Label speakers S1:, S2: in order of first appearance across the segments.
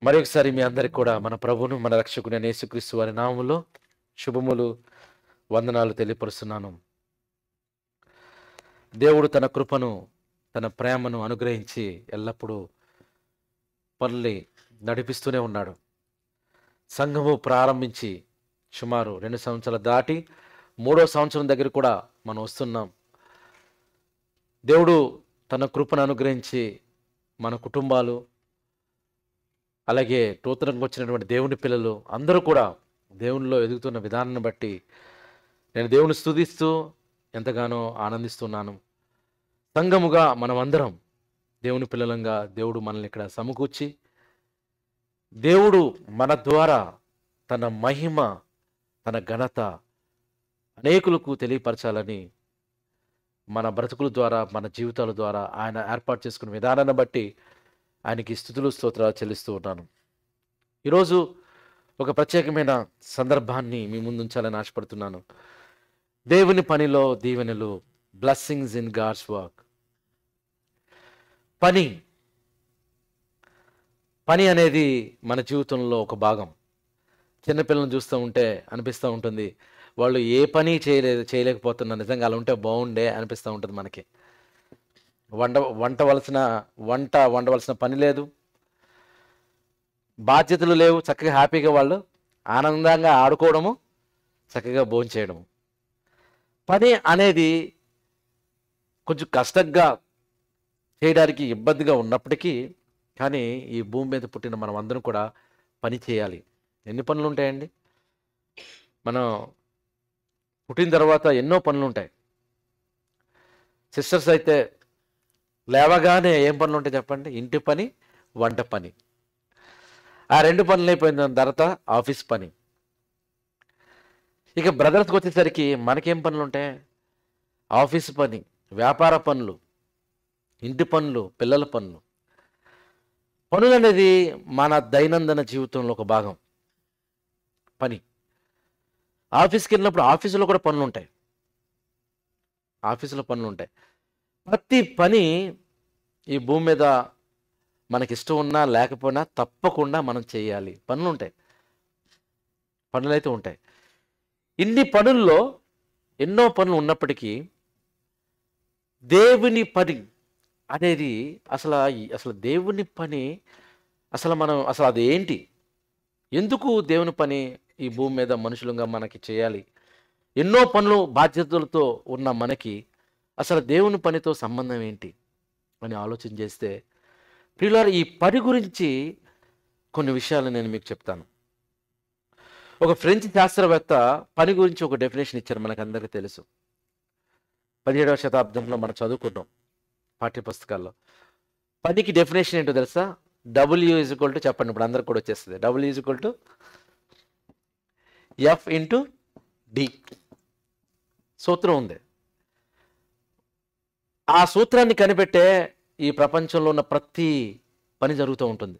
S1: మరొకసారి మీ అందరికి కూడా మన ప్రభువును మన రక్షకుడైన యేసుక్రీస్తు వారి నామములో శుభములు వందనాలు తెలియపరుస్తున్నాను. దేవుడు తన కృపను తన ప్రేమను అనుగ్రహించి ఎల్లప్పుడూ పనుల్ని నడిపిస్తూనే ఉన్నాడు. సంఘము ప్రారంభించి సుమారు 2 సంవత్సరాలు దాటి 3వ సంవత్సరం దగ్గర కూడా మనం వస్తున్నాం. దేవుడు తన కృపను అనుగ్రహించి మన కుటుంబాలు, అలాగే నూతనంగా వచ్చినటువంటి దేవుని పిల్లలు అందరూ కూడా దేవునిలో ఎదుగుతున్న విధానాన్ని బట్టి నేను దేవుని స్తుతిస్తూ ఎంతగానో ఆనందిస్తున్నాను. సంఘముగా మనమందరం దేవుని పిల్లలంగా దేవుడు మనల్ని ఇక్కడ సమకూర్చి దేవుడు మన ద్వారా తన మహిమ, తన ఘనత అనేకులకు తెలియపరచాలని మన బ్రతుకుల ద్వారా, మన జీవితాల ద్వారా ఆయన ఏర్పాటు చేసుకున్న విధానాన్ని బట్టి ఆయనకి స్తుతులు స్తోత్రాలు చెల్లిస్తూ ఉన్నాను. ఈరోజు ఒక ప్రత్యేకమైన సందర్భాన్ని మీ ముందు ఉంచాలని ఆశపడుతున్నాను. దేవుని పనిలో దీవెనలు, బ్లెస్సింగ్స్ ఇన్ గాడ్స్ వర్క్. పని అనేది మన జీవితంలో ఒక భాగం. చిన్నపిల్లలను చూస్తూ ఉంటే అనిపిస్తూ ఉంటుంది, వాళ్ళు ఏ పని చేయలేకపోతున్నారు, నిజంగా అలా ఉంటే బాగుండే అనిపిస్తూ ఉంటుంది మనకి. వంట వండవలసిన పని లేదు, బాధ్యతలు లేవు, చక్కగా హ్యాపీగా వాళ్ళు ఆనందంగా ఆడుకోవడము, చక్కగా భోంచేయడము. పని అనేది కొంచెం కష్టంగా చేయడానికి ఇబ్బందిగా ఉన్నప్పటికీ కానీ ఈ భూమి మీద పుట్టిన మనం అందరం కూడా పని చేయాలి. ఎన్ని పనులు ఉంటాయండి? మనం పుట్టిన తర్వాత ఎన్నో పనులు ఉంటాయి. సిస్టర్స్ అయితే లేవగానే ఏం పనులు ఉంటాయి చెప్పండి? ఇంటి పని, వంట పని. ఆ 2 పనులు అయిపోయిన తర్వాత ఆఫీస్ పని. ఇక బ్రదర్స్కి వచ్చేసరికి మనకేం పనులు ఉంటాయి? ఆఫీస్ పని, వ్యాపార పనులు, ఇంటి పనులు, పిల్లల పనులు. పనులు అనేది మన దైనందిన జీవితంలో ఒక భాగం. పని. ఆఫీస్కి వెళ్ళినప్పుడు ఆఫీసులో కూడా పనులు ఉంటాయి. ఆఫీసులో పనులు ఉంటాయి. ప్రతి పని ఈ భూమి మీద మనకి ఇష్టం ఉన్నా లేకపోయినా తప్పకుండా మనం చేయాలి. పనులు ఉంటాయి, పనులు అయితే ఉంటాయి. ఇన్ని పనుల్లో ఎన్నో పనులు ఉన్నప్పటికీ దేవుని పని అనేది అసలు దేవుని పని అసలు అది ఏంటి? ఎందుకు దేవుని పని ఈ భూమి మీద మనుషులుగా మనకి చేయాలి? ఎన్నో పనులు బాధ్యతలతో ఉన్న మనకి అసలు దేవుని పనితో సంబంధం ఏంటి అని ఆలోచన చేస్తే, ప్రియులారా, ఈ పని గురించి కొన్ని విషయాలు నేను మీకు చెప్తాను. ఒక ఫ్రెంచ్ శాస్త్రవేత్త పని గురించి ఒక డెఫినేషన్ ఇచ్చారు, మనకు అందరికీ తెలుసు. 17వ శతాబ్దంలో మనం చదువుకున్నాం పాఠ్యపుస్తకాల్లో. పనికి డెఫినేషన్ ఏంటో తెలుసా? W చెప్పండి, ఇప్పుడు అందరికి కూడా వచ్చేస్తుంది. W F/D సూత్రం ఉంది. ఆ సూత్రాన్ని కనిపెట్టే ఈ ప్రపంచంలో ఉన్న ప్రతి పని జరుగుతూ ఉంటుంది.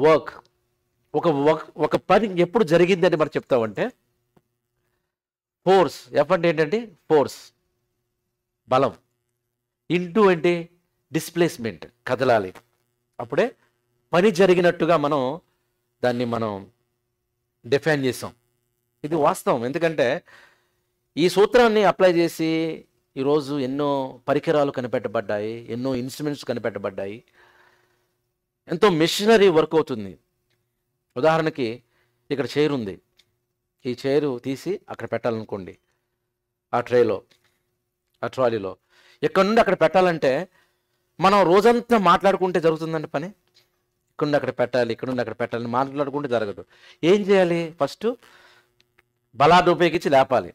S1: వర్క్. ఒక పని ఎప్పుడు జరిగింది అని మనం చెప్తామంటే, ఫోర్స్. F అంటే ఏంటంటే ఫోర్స్, బలం. ఇంటూ ఏంటి? డిస్ప్లేస్మెంట్, కదలాలి. అప్పుడే పని జరిగినట్టుగా దాన్ని మనం డిఫైన్ చేసాం. ఇది వాస్తవం. ఎందుకంటే ఈ సూత్రాన్ని అప్లై చేసి ఈరోజు ఎన్నో పరికరాలు కనిపెట్టబడ్డాయి, ఎన్నో ఇన్స్ట్రుమెంట్స్ కనిపెట్టబడ్డాయి, ఎంతో మెషినరీ వర్క్ అవుతుంది. ఉదాహరణకి ఇక్కడ చైర్ ఉంది. ఈ చైరు తీసి అక్కడ పెట్టాలనుకోండి, ఆ ట్రేలో, ఆ ట్రాలీలో. ఇక్కడ నుండి అక్కడ పెట్టాలంటే మనం రోజంతా మాట్లాడుకుంటే జరుగుతుందండి పని. ఇక్కడ నుండి అక్కడ పెట్టాలి, ఇక్కడ నుండి అక్కడ పెట్టాలని మాట్లాడుకుంటే జరగదు. ఏం చేయాలి? ఫస్ట్ బలాన్ని ఉపయోగించి లేపాలి.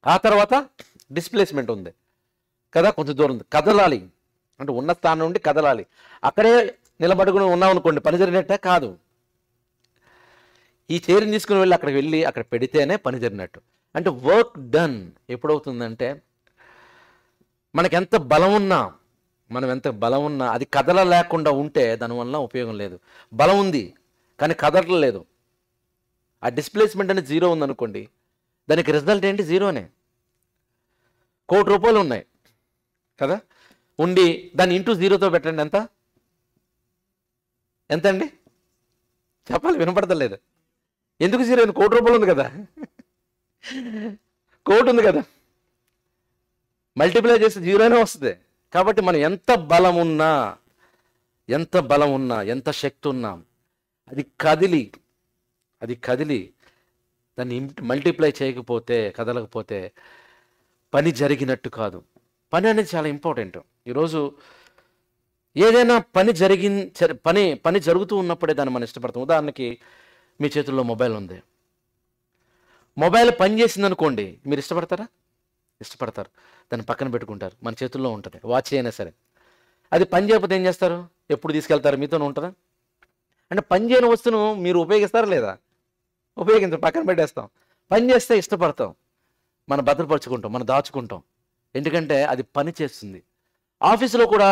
S1: ఆ తర్వాత డిస్ప్లేస్మెంట్ ఉంది కదా, కొంచెం దూరం ఉంది, కదలాలి. అంటే ఉన్న స్థానం నుండి కదలాలి. అక్కడే నిలబడుకుని ఉన్నాం అనుకోండి, పని జరిగినట్టే కాదు. ఈ చైర్ని తీసుకుని వెళ్ళి అక్కడ పెడితేనే పని జరిగినట్టు. అంటే వర్క్ డన్ ఎప్పుడవుతుందంటే, మనం ఎంత బలం ఉన్నా అది కదల లేకుండా ఉంటే దానివల్ల ఉపయోగం లేదు. బలం ఉంది కానీ కదలలేదు. ఆ డిస్ప్లేస్మెంట్ అనేది 0 ఉందనుకోండి, దానికి రిజల్ట్ ఏంటి? 0నే. ₹1,00,00,000 ఉన్నాయి కదా, ఉండి దాన్ని ఇంటూ 0తో పెట్టండి, ఎంత ఎంత అండి? చెప్పాలి, వినపడతలేదు. ఎందుకు 0? ₹1,00,00,000 ఉంది కదా, కోటి ఉంది కదా, మల్టిప్లై చేస్తే 0 వస్తుంది. కాబట్టి మనం ఎంత బలం ఉన్నా, ఎంత శక్తి ఉన్నా, అది కదిలి దాన్ని మల్టిప్లై చేయకపోతే, కదలకపోతే పని జరిగినట్టు కాదు. పని అనేది చాలా ఇంపార్టెంట్. ఈరోజు ఏదైనా పని జరుగుతూ ఉన్నప్పుడే దాన్ని మనం ఇష్టపడతాం. ఉదాహరణకి మీ చేతుల్లో మొబైల్ ఉంది, మొబైల్ పని చేసింది అనుకోండి, మీరు ఇష్టపడతారా? ఇష్టపడతారు. దాన్ని పక్కన పెట్టుకుంటారు. మన చేతుల్లో ఉంటుంది, వాచ్ అయినా సరే. అది పని చేయకపోతే ఏం చేస్తారు? ఎప్పుడు తీసుకెళ్తారు? మీతోనే ఉంటుందా? అంటే పని చేయని వస్తువును మీరు ఉపయోగిస్తారా లేదా? ఉపయోగించం, పక్కన పెట్టేస్తాం. పని చేస్తే ఇష్టపడతాం, మనం భద్రపరుచుకుంటాం, మనం దాచుకుంటాం. ఎందుకంటే అది పని చేస్తుంది. ఆఫీసులో కూడా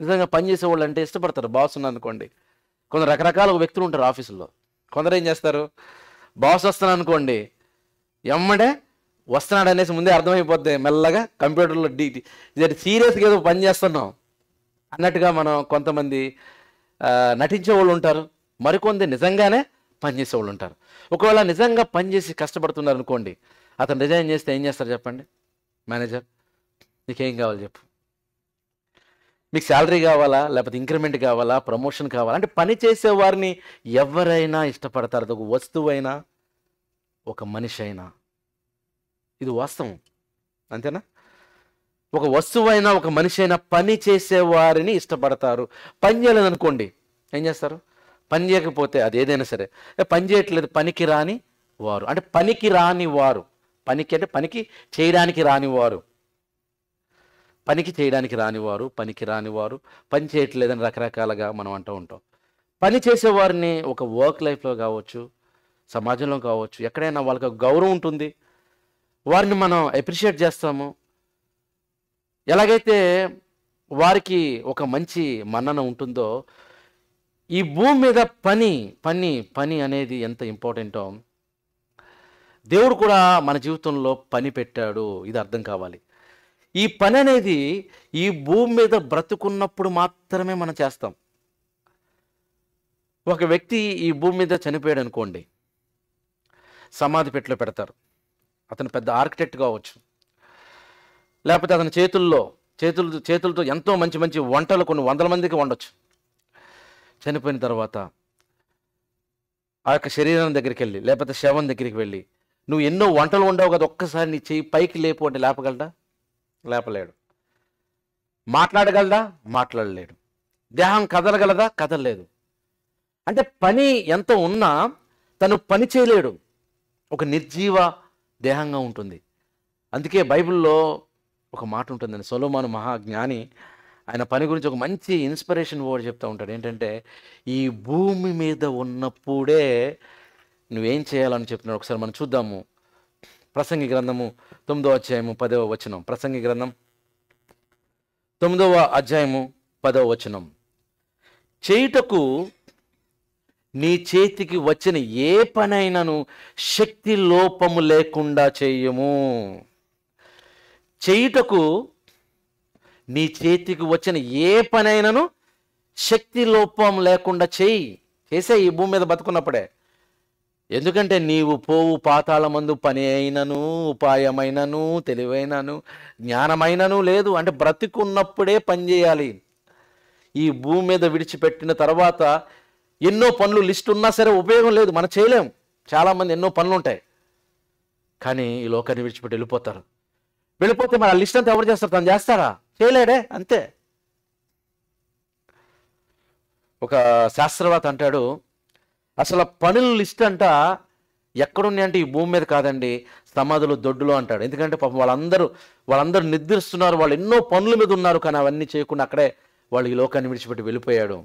S1: నిజంగా పని చేసేవాళ్ళు అంటే ఇష్టపడతారు. బాస్ ఉన్నారు అనుకోండి, కొందరు రకరకాల వ్యక్తులు ఉంటారు ఆఫీసుల్లో. కొందరు ఏం చేస్తారు, బాస్ వస్తున్నాను అనుకోండి, ఎమ్మడే వస్తున్నాడు అనేసి ముందే అర్థమైపోద్ది, మెల్లగా కంప్యూటర్లో ఇది సీరియస్గా ఏదో పని చేస్తున్నాం అన్నట్టుగా మనం కొంతమంది నటించే వాళ్ళు ఉంటారు, మరికొంది నిజంగానే పనిచేసేవాళ్ళు ఉంటారు. ఒకవేళ నిజంగా పనిచేసి కష్టపడుతున్నారు అనుకోండి, అతను రిజైన్ చేస్తే ఏం చేస్తారు చెప్పండి? మేనేజర్, నీకేం కావాలి చెప్పు, మీకు శాలరీ కావాలా, లేకపోతే ఇంక్రిమెంట్ కావాలా, ప్రమోషన్ కావాలా? అంటే పని చేసేవారిని ఎవరైనా ఇష్టపడతారు. అది ఒక వస్తువైనా, ఒక మనిషి అయినా. ఇది వాస్తవం, అంతేనా? ఒక వస్తువైనా, ఒక మనిషి అయినా పని చేసేవారిని ఇష్టపడతారు. పని చేయలేదనుకోండి, ఏం చేస్తారు? పని చేయకపోతే అది ఏదైనా సరే, పని చేయట్లేదు, పనికి రాని వారు. అంటే పనికి రాని వారు, పనికి అంటే పనికి చేయడానికి రానివారు, పనికి రానివారు, పని చేయట్లేదని రకరకాలుగా మనం అంటూ ఉంటాం. పని చేసేవారిని ఒక వర్క్ లైఫ్లో కావచ్చు, సమాజంలో కావచ్చు, ఎక్కడైనా వాళ్ళకి గౌరవం ఉంటుంది, వారిని మనం అప్రిషియేట్ చేస్తాము. ఎలాగైతే వారికి ఒక మంచి మన్నన ఉంటుందో, ఈ భూమి మీద పని అనేది ఎంత ఇంపార్టెంటో దేవుడు కూడా మన జీవితంలో పని పెట్టాడు. ఇది అర్థం కావాలి. ఈ పని అనేది ఈ భూమి మీద బ్రతుకున్నప్పుడు మాత్రమే మనం చేస్తాం. ఒక వ్యక్తి ఈ భూమి మీద చనిపోయాడు అనుకోండి, సమాధి పెట్టెలో పెడతారు. అతను పెద్ద ఆర్కిటెక్ట్ కావచ్చు, లేకపోతే అతని చేతులతో ఎంతో మంచి మంచి వంటలు కొన్ని 100 మందికి వండొచ్చు. చనిపోయిన తర్వాత ఆ యొక్క శరీరం దగ్గరికి వెళ్ళి, లేకపోతే శవం దగ్గరికి వెళ్ళి, నువ్వు ఎన్నో వంటలు వండావు కదా, ఒక్కసారి నీ చెయ్యి పైకి లేపు అంటే లేపగలడా? లేపలేడు. మాట్లాడగలదా? మాట్లాడలేడు. దేహం కదలగలదా? కదలలేదు. అంటే పని ఎంత ఉన్నా తను పని చేయలేడు, ఒక నిర్జీవ దేహంగా ఉంటుంది. అందుకే బైబిల్లో ఒక మాట ఉంటుందండి, సొలొమోను మహాజ్ఞాని, ఆయన పని గురించి ఒక మంచి ఇన్స్పిరేషన్ వర్డ్ చెప్తూ ఉంటాడు. ఏంటంటే, ఈ భూమి మీద ఉన్నప్పుడే నువ్వేం చేయాలని చెప్తున్నాడు. ఒకసారి మనం చూద్దాము. ప్రసంగి గ్రంథము 9వ అధ్యాయము 10వ వచనం. ప్రసంగి గ్రంథం 9వ అధ్యాయము 10వ వచనం. చేయుటకు నీ చేతికి వచ్చిన ఏ పనైనను శక్తి లోపము లేకుండా చేయము. చేయుటకు నీ చేతికి వచ్చిన ఏ పనైనను శక్తి లోపం లేకుండా చేసే ఈ భూమి మీద బతుకున్నప్పుడే. ఎందుకంటే నీవు పోవు పాతాళమందు పని అయినను, ఉపాయమైనను, తెలివైనను, జ్ఞానమైనను లేదు. అంటే బ్రతికున్నప్పుడే పని చేయాలి. ఈ భూమి మీద విడిచిపెట్టిన తర్వాత ఎన్నో పనులు లిస్ట్ ఉన్నా సరే ఉపయోగం లేదు, మనం చేయలేం. చాలామంది ఎన్నో పనులు ఉంటాయి, కానీ ఈ లోకాన్ని విడిచిపెట్టి వెళ్ళిపోతే మరి ఆ లిస్ట్ అంతా ఎవరు చేస్తారు? తను చేస్తారా? చేయలేడే, అంతే. ఒక శాస్త్రవేత్త అంటాడు, అసలు పనుల లిస్ట్ అంట ఎక్కడున్నాయి అంటే ఈ భూమి మీద కాదండి, సమాధులు, దొడ్డులో అంటాడు. ఎందుకంటే పాపం వాళ్ళందరూ నిద్రిస్తున్నారు, వాళ్ళు ఎన్నో పనుల మీద ఉన్నారు, కానీ అవన్నీ చేయకుండా అక్కడే వాళ్ళు ఈ లోకాన్ని విడిచిపెట్టి వెళ్ళిపోయాడు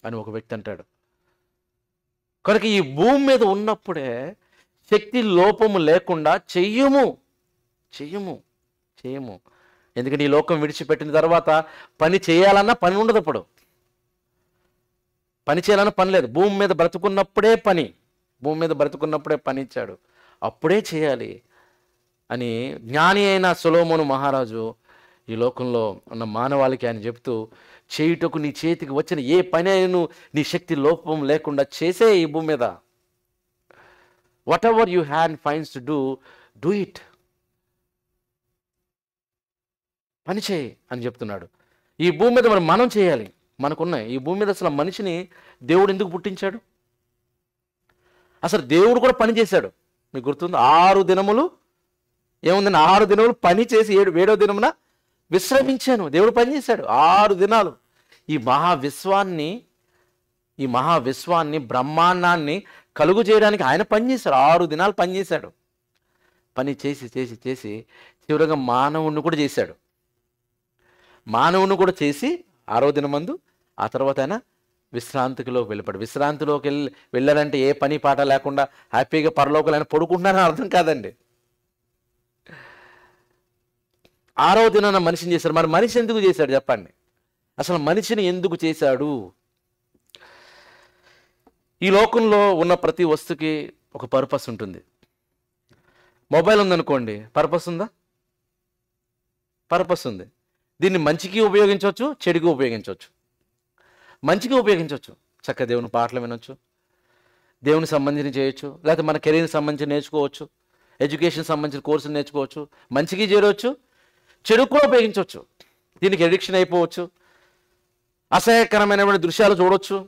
S1: అని ఒక వ్యక్తి అంటాడు. కనుక ఈ భూమి మీద ఉన్నప్పుడే శక్తి లోపము లేకుండా చెయ్యము. ఎందుకంటే ఈ లోకం విడిచిపెట్టిన తర్వాత పని చేయాలన్నా పని ఉండదు. అప్పుడు పని చేయాలన్నా పని లేదు. భూమి మీద బ్రతుకున్నప్పుడే పని ఇచ్చాడు, అప్పుడే చేయాలి అని జ్ఞాని అయిన సొలొమోను మహారాజు ఈ లోకంలో ఉన్న మానవాళికి ఆయన చెప్తూ, చేయుటకు నీ చేతికి వచ్చిన ఏ పని అయినను నీ శక్తి లోపం లేకుండా చేసే ఈ భూమి మీద. What ever you hand fines to do it. పని చేయి అని చెప్తున్నాడు. ఈ భూమి మీద మనం చేయాలి. మనకున్నాయి ఈ భూమి మీద. అసలు మనిషిని దేవుడు ఎందుకు పుట్టించాడు? అసలు దేవుడు కూడా పని చేశాడు. మీకు గుర్తుంది, 6 దినములు ఏముందని, 6 దినములు పని చేసి 7వ దినమున విశ్రమించాను. దేవుడు పని చేశాడు 6 దినాలు. ఈ మహావిశ్వాన్ని బ్రహ్మాండాన్ని కలుగు చేయడానికి ఆయన పని చేశాడు. 6 దినాలు పని చేశాడు. పని చేసి చేసి చేసి చివరిగా మానవుణ్ణి కూడా చేశాడు. మానవుని కూడా చేసి 6వ దినమందు ఆ తర్వాత ఆయన విశ్రాంతిలోకి వెళ్ళిపోయాడు. విశ్రాంతిలోకి వెళ్ళాలంటే ఏ పని పాట లేకుండా హ్యాపీగా పరలోకాలు ఆయన పడుకుంటున్నారని అర్థం కాదండి. 6వ దినాన మనిషిని చేశాడు. మరి మనిషి ఎందుకు చేశాడు చెప్పండి? అసలు మనిషిని ఎందుకు చేశాడు? ఈ లోకంలో ఉన్న ప్రతి వస్తువుకి ఒక పర్పస్ ఉంటుంది. మొబైల్ ఉందనుకోండి, పర్పస్ ఉందా? పర్పస్ ఉంది. దీన్ని మంచికి ఉపయోగించవచ్చు, చెడుకి ఉపయోగించవచ్చు. మంచిగా ఉపయోగించవచ్చు, చక్కగా దేవుని పాటలు వినొచ్చు, దేవునికి సంబంధించి చేయొచ్చు, లేకపోతే మన కెరీర్కి సంబంధించి నేర్చుకోవచ్చు, ఎడ్యుకేషన్ సంబంధించిన కోర్సులు నేర్చుకోవచ్చు, మంచికి చేరవచ్చు, చెడుకు కూడా ఉపయోగించవచ్చు. దీనికి ఎడిక్షన్ అయిపోవచ్చు, అసహ్యకరమైనటువంటి దృశ్యాలు చూడవచ్చు,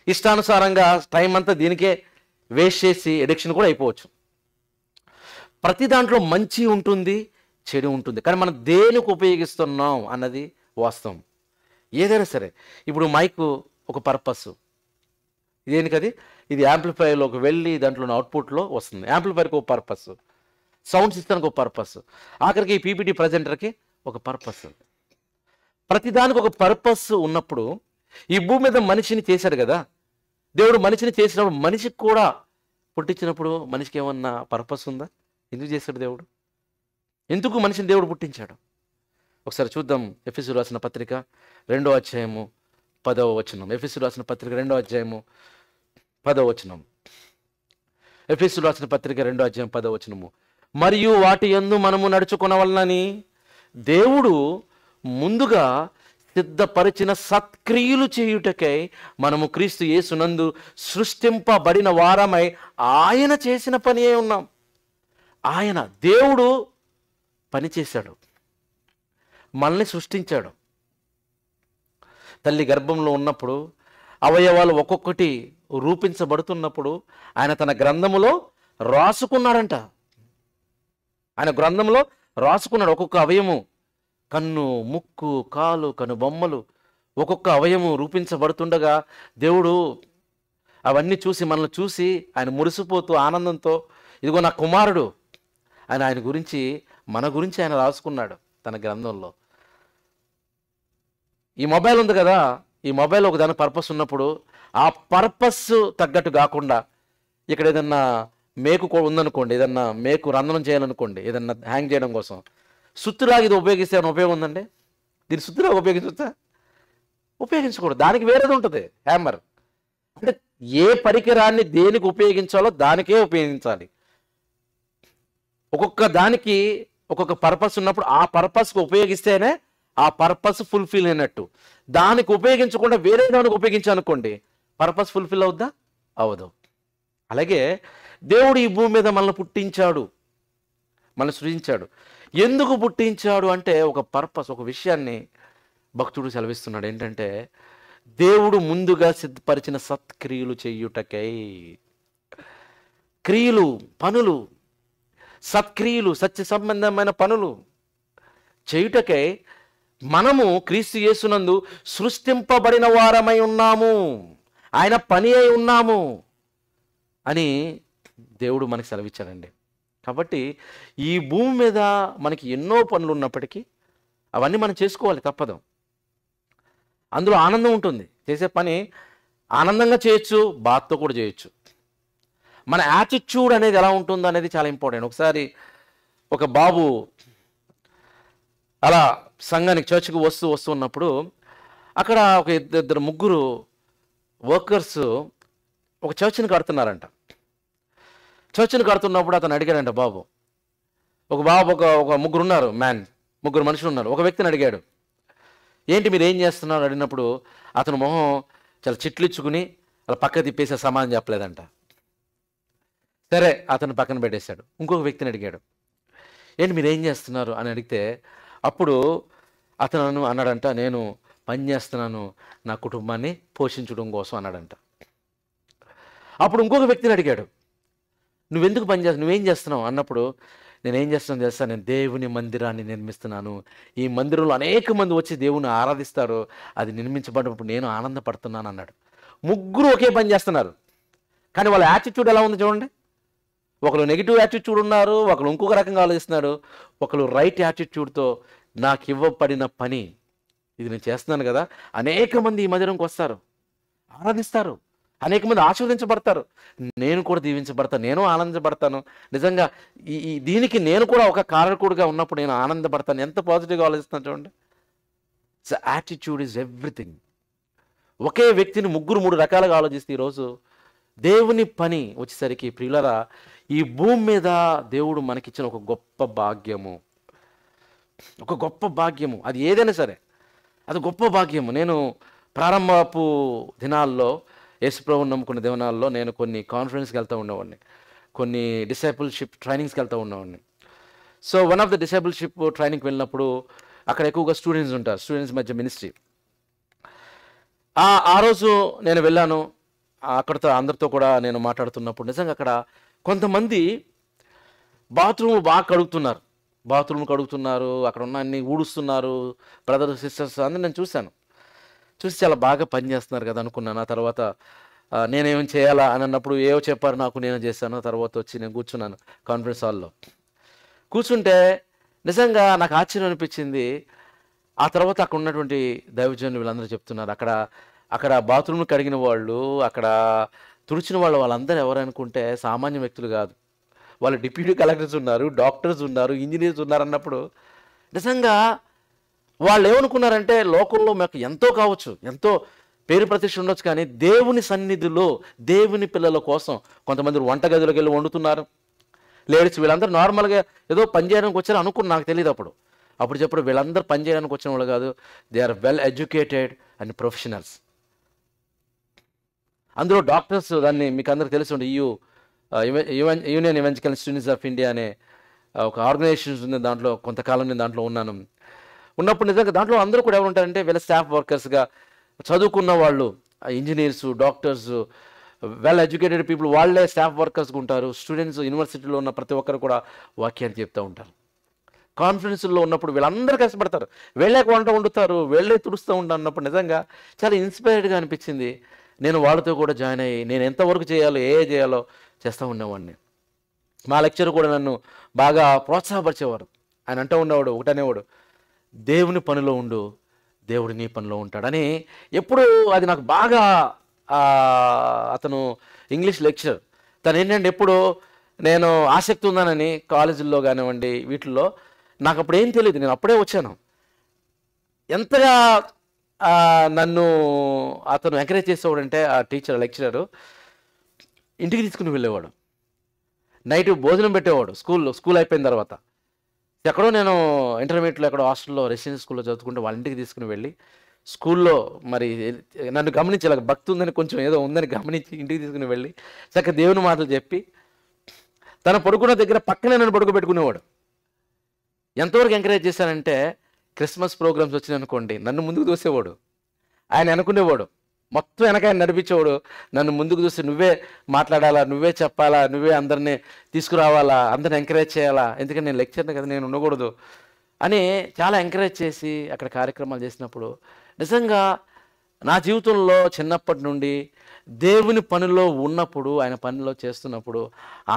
S1: ఇష్టానుసారంగా టైం అంతా దీనికే వేస్ట్ చేసి ఎడిక్షన్ కూడా అయిపోవచ్చు. ప్రతి దాంట్లో మంచి ఉంటుంది, చెడు ఉంటుంది. కానీ మనం దేనికి ఉపయోగిస్తున్నాం అన్నది వాస్తవం. ఏదైనా సరే, ఇప్పుడు మైకు ఒక పర్పస్, దేనికది? ఇది యాంప్లిఫైర్లోకి వెళ్ళి దాంట్లో అవుట్పుట్లో వస్తుంది. యాంప్లిఫైర్కి ఒక పర్పస్, సౌండ్ సిస్టమ్కి ఒక పర్పస్, ఆఖరికి పీపీటీ ప్రజెంటర్కి ఒక పర్పస్. ప్రతిదానికి ఒక పర్పస్ ఉన్నప్పుడు ఈ భూమి మీద మనిషిని చేశాడు కదా దేవుడు. మనిషిని చేసినప్పుడు మనిషికి కూడా పుట్టించినప్పుడు మనిషికి ఏమన్నా పర్పస్ ఉందా? ఎందుకు చేశాడు దేవుడు? ఎందుకు మనిషిని దేవుడు పుట్టించాడు? ఒకసారి చూద్దాం. ఎఫెసీయులకు రాసిన పత్రిక 2వ అధ్యాయము 10వ వచనం. ఎఫెసీయులకు రాసిన పత్రిక 2వ అధ్యాయము 10వ వచనం. ఎఫెసీయులకు రాసిన పత్రిక 2వ అధ్యాయం 10వ వచనము. మరియు వాటి యందు మనము నడుచుకొనవలనని దేవుడు ముందుగా సిద్ధపరిచిన సత్క్రియలు చేయుటకై మనము క్రీస్తు యేసునందు సృష్టింపబడిన వారమై ఆయన చేసిన పని అయి ఉన్నాం. దేవుడు పని చేశాడు, మనల్ని సృష్టించాడు. తల్లి గర్భంలో ఉన్నప్పుడు అవయవాలు ఒక్కొక్కటి రూపించబడుతున్నప్పుడు ఆయన తన గ్రంథములో రాసుకున్నాడంట. ఆయన గ్రంథంలో రాసుకున్నాడు. ఒక్కొక్క అవయము, కన్ను, ముక్కు, కాలు, కనుబొమ్మలు, ఒక్కొక్క అవయము రూపించబడుతుండగా దేవుడు అవన్నీ చూసి, మనల్ని చూసి ఆయన మురిసిపోతూ ఆనందంతో, ఇదిగో నా కుమారుడు అని ఆయన గురించి, మన గురించి ఆయన రాసుకున్నాడు తన గ్రంథంలో. ఈ మొబైల్ ఉంది కదా, ఈ మొబైల్ ఒక దాని పర్పస్ ఉన్నప్పుడు ఆ పర్పస్ తగ్గట్టు కాకుండా, ఇక్కడ ఏదన్నా మేకు ఉందనుకోండి, ఏదన్నా మేకు రంధ్రం చేయాలనుకోండి, ఏదన్నా హ్యాంగ్ చేయడం కోసం, సుత్తులాగా ఇది ఉపయోగిస్తే ఏమైనా ఉపయోగం ఉందండి? దీన్ని సుత్తులాగా ఉపయోగించవచ్చా? ఉపయోగించకూడదు. దానికి వేరేది ఉంటుంది, హ్యామర్. అంటే ఏ పరికరాన్ని దేనికి ఉపయోగించాలో దానికే ఉపయోగించాలి. ఒక్కొక్క దానికి ఒక్కొక్క పర్పస్ ఉన్నప్పుడు ఆ పర్పస్కి ఉపయోగిస్తేనే ఆ పర్పస్ ఫుల్ఫిల్ అయినట్టు. దానికి ఉపయోగించకుండా వేరే దానికి ఉపయోగించాలనుకోండి, పర్పస్ ఫుల్ఫిల్ అవుద్దా? అవదు. అలాగే దేవుడు ఈ భూమి మీద మనల్ని పుట్టించాడు, మనల్ని సృజించాడు. ఎందుకు పుట్టించాడు అంటే ఒక పర్పస్, ఒక విషయాన్ని భక్తుడు సెలవిస్తున్నాడు. ఏంటంటే దేవుడు ముందుగా సిద్ధపరిచిన సత్క్రియలు చేయుటకై. క్రియలు, పనులు, సత్క్రియలు, సత్య సంబంధమైన పనులు చేయుటకై మనము క్రీస్తు యేసునందు సృష్టింపబడిన వారమై ఉన్నాము, ఆయన పని అయి ఉన్నాము అని దేవుడు మనకి సెలవిచ్చాడండి. కాబట్టి ఈ భూమి మీద మనకి ఎన్నో పనులు ఉన్నప్పటికీ అవన్నీ మనం చేసుకోవాలి, తప్పదు. అందులో ఆనందం ఉంటుంది. చేసే పని ఆనందంగా చేయొచ్చు, బాధతో కూడా చేయొచ్చు. మన యాటిట్యూడ్ అనేది ఎలా ఉంటుందో అనేది చాలా ఇంపార్టెంట్. ఒకసారి ఒక బాబు అలా సంఘానికి, చర్చ్కి వస్తూ ఉన్నప్పుడు అక్కడ ఒక ఇద్దరు ముగ్గురు వర్కర్స్ ఒక చర్చిని కడుతున్నారంట. చర్చిని కడుతున్నప్పుడు అతను అడిగాడంట, బాబు ఒక ముగ్గురు ఉన్నారు మ్యాన్, ముగ్గురు మనుషులు ఉన్నారు. ఒక వ్యక్తిని అడిగాడు, ఏంటి మీరు ఏం చేస్తున్నారు అడిగినప్పుడు అతను మొహం చాలా చిట్లిచ్చుకుని అలా పక్క తిప్పేసి సమాధానం చెప్పలేదంట. సరే అతను పక్కన పెట్టేశాడు. ఇంకొక వ్యక్తిని అడిగాడు, ఏంటి మీరు ఏం చేస్తున్నారు అని అడిగితే అప్పుడు అతను అన్నాడంట, నేను పని చేస్తున్నాను నా కుటుంబాన్ని పోషించడం కోసం అన్నాడంట. అప్పుడు ఇంకొక వ్యక్తిని అడిగాడు, నువ్వెందుకు పని చేస్తున్నావు, నువ్వేం చేస్తున్నావు అన్నప్పుడు నేనేం చేస్తున్నాను తెలుసా, నేను దేవుని మందిరాన్ని నిర్మిస్తున్నాను, ఈ మందిరంలో అనేక మంది వచ్చి దేవుని ఆరాధిస్తారు, అది నిర్మించబడినప్పుడు నేను ఆనందపడుతున్నాను అన్నాడు. ముగ్గురు ఒకే పని చేస్తున్నారు, కానీ వాళ్ళ యాటిట్యూడ్ ఎలా ఉంది చూడండి. ఒకరు నెగిటివ్ యాటిట్యూడ్ ఉన్నారు, ఒకరు ఇంకొక రకంగా ఆలోచిస్తున్నాడు, ఒకరు రైట్ యాటిట్యూడ్తో నాకు ఇవ్వబడిన పని ఇది నేను చేస్తున్నాను కదా, అనేక మంది ఈ మందిరంకి వస్తారు, ఆరాధిస్తారు, అనేక మంది ఆశీర్వదించబడతారు, నేను కూడా దీవించబడతాను, నేను ఆనందపడతాను. నిజంగా ఈ దీనికి నేను కూడా ఒక కారకుడిగా ఉన్నప్పుడు నేను ఆనందపడతాను. ఎంత పాజిటివ్గా ఆలోచిస్తున్నాను చూడండి. So attitude is everything. ఒకే వ్యక్తిని ముగ్గురు మూడు రకాలుగా ఆలోచిస్తే ఈరోజు దేవుని పని వచ్చేసరికి ప్రియులరా, ఈ భూమి మీద దేవుడు మనకిచ్చిన ఒక గొప్ప భాగ్యము, ఒక గొప్ప భాగ్యము. అది ఏదైనా సరే అది గొప్ప భాగ్యము. నేను ప్రారంభపు దినాల్లో యేసుప్రభువుని నమ్ముకున్న దినాల్లో నేను కొన్ని కాన్ఫరెన్స్కి వెళ్తూ ఉండేవాడిని, కొన్ని డిసైపుల్షిప్ ట్రైనింగ్స్కి వెళ్తూ ఉండేవాడిని. So one of the discipleship ట్రైనింగ్కి వెళ్ళినప్పుడు అక్కడ ఎక్కువగా స్టూడెంట్స్ ఉంటారు, స్టూడెంట్స్ మధ్య మినిస్ట్రీ. ఆ రోజు నేను వెళ్ళాను, అక్కడితో అందరితో కూడా నేను మాట్లాడుతున్నప్పుడు నిజంగా అక్కడ కొంతమంది బాత్రూమ్ బాగా కడుగుతున్నారు, అక్కడ ఉన్న అన్ని ఊడుస్తున్నారు, బ్రదర్స్ సిస్టర్స్ అందరూ నేను చూసి చాలా బాగా పని చేస్తున్నారు కదా అనుకున్నాను. ఆ తర్వాత నేనేం చేయాలా అని అన్నప్పుడు ఏవో చెప్పారు నాకు, నేను చేశాను. తర్వాత వచ్చి నేను కూర్చున్నాను కాన్ఫరెన్స్ హాల్లో. కూర్చుంటే నిజంగా నాకు ఆశ్చర్యం అనిపించింది. ఆ తర్వాత అక్కడ ఉన్నటువంటి దైవజనులు వీళ్ళందరూ చెప్తున్నారు, అక్కడ బాత్రూమ్లు కడిగిన వాళ్ళు, అక్కడ తుడిచిన వాళ్ళందరూ ఎవరనుకుంటే సామాన్య వ్యక్తులు కాదు, వాళ్ళు డిప్యూటీ కలెక్టర్స్ ఉన్నారు, డాక్టర్స్ ఉన్నారు, ఇంజనీర్స్ ఉన్నారు అన్నప్పుడు నిజంగా వాళ్ళు ఏమనుకున్నారంటే లోకంలో మాకు ఎంతో కావచ్చు, ఎంతో పేరు ప్రతిష్ఠ ఉండొచ్చు, కానీ దేవుని సన్నిధిలో దేవుని పిల్లల కోసం కొంతమంది వంటగదిలోకి వెళ్ళి వండుతున్నారు. లేడీస్ వీళ్ళందరూ నార్మల్గా ఏదో పని చేయడానికి వచ్చారు అనుకుని నాకు తెలియదు. అప్పుడు చెప్పడు వీళ్ళందరూ పని చేయడానికి వచ్చిన వాళ్ళు కాదు, they are well educated and professionals. అందులో డాక్టర్స్, దాన్ని మీకు అందరికి తెలిసి ఉండే Union Evangelical Students of India అనే ఒక ఆర్గనైజేషన్స్ ఉంది, దాంట్లో కొంతకాలం నేను దాంట్లో ఉన్నప్పుడు నిజంగా దాంట్లో అందరూ కూడా ఎవరు ఉంటారంటే వీళ్ళ స్టాఫ్ వర్కర్స్గా చదువుకున్న వాళ్ళు, engineers, doctors, well educated people వాళ్ళే స్టాఫ్ వర్కర్స్గా ఉంటారు. స్టూడెంట్స్ యూనివర్సిటీలో ఉన్న ప్రతి ఒక్కరు కూడా వాక్యాన్ని చెప్తూ ఉంటారు. కాన్ఫరెన్స్లో ఉన్నప్పుడు వీళ్ళందరూ కష్టపడతారు, వీళ్ళే వంట వండుతారు, వీళ్ళే తుడుస్తూ ఉంటారు అన్నప్పుడు నిజంగా చాలా ఇన్స్పైర్డ్గా అనిపించింది. నేను వాళ్ళతో కూడా జాయిన్ అయ్యి నేను ఎంతవరకు చేయాలో చేయాలో చేస్తూ ఉండేవాడిని. మా లెక్చర్ కూడా నన్ను బాగా ప్రోత్సాహపరిచేవారు. ఆయన అంటూ ఉండేవాడు, ఒకటనేవాడు, దేవుని పనిలో ఉండు, దేవుడు నీ పనిలో ఉంటాడని. ఎప్పుడు అది నాకు బాగా అతను ఇంగ్లీష్ లెక్చర్, తను ఏంటంటే ఎప్పుడు నేను ఆసక్తి ఉందానని కాలేజీల్లో కానివ్వండి వీటిల్లో నాకు అప్పుడు ఏం తెలియదు, నేను అప్పుడే వచ్చాను. ఎంతగా నన్ను అతను ఎంకరేజ్ చేసేవాడంటే ఆ టీచర్ లెక్చరరు ఇంటికి తీసుకుని వెళ్ళేవాడు, నైట్ భోజనం పెట్టేవాడు. స్కూల్ అయిపోయిన తర్వాత ఎక్కడో నేను ఇంటర్మీడియట్లో ఎక్కడో హాస్టల్లో రెసిడెన్షియల్ స్కూల్లో చదువుకుంటే వాళ్ళ ఇంటికి తీసుకుని వెళ్ళి స్కూల్లో మరి నన్ను గమనించి ఇలా భక్తి ఉందని కొంచెం ఏదో ఉందని గమనించి ఇంటికి తీసుకుని వెళ్ళి చక్కగా దేవుని మాటలు చెప్పి తన పడుకున్న దగ్గర పక్కనే నన్ను పడుకోబెట్టుకునేవాడు. ఎంతవరకు ఎంకరేజ్ చేశానంటే క్రిస్మస్ ప్రోగ్రామ్స్ వచ్చినాయనుకోండి నన్ను ముందుకు దూసేవాడు, ఆయన అనుకునేవాడు, మొత్తం వెనక ఆయన నడిపించేవాడు, నన్ను ముందుకు చూసి నువ్వే మాట్లాడాలా, నువ్వే చెప్పాలా, నువ్వే అందరినీ తీసుకురావాలా, అందరిని ఎంకరేజ్ చేయాలా, ఎందుకంటే నేను లెక్చర్ని కదా, నేను ఉండకూడదు అని చాలా ఎంకరేజ్ చేసి అక్కడ కార్యక్రమాలు చేసినప్పుడు నిజంగా నా జీవితంలో చిన్నప్పటి నుండి దేవుని పనిలో ఉన్నప్పుడు, ఆయన పనిలో చేస్తున్నప్పుడు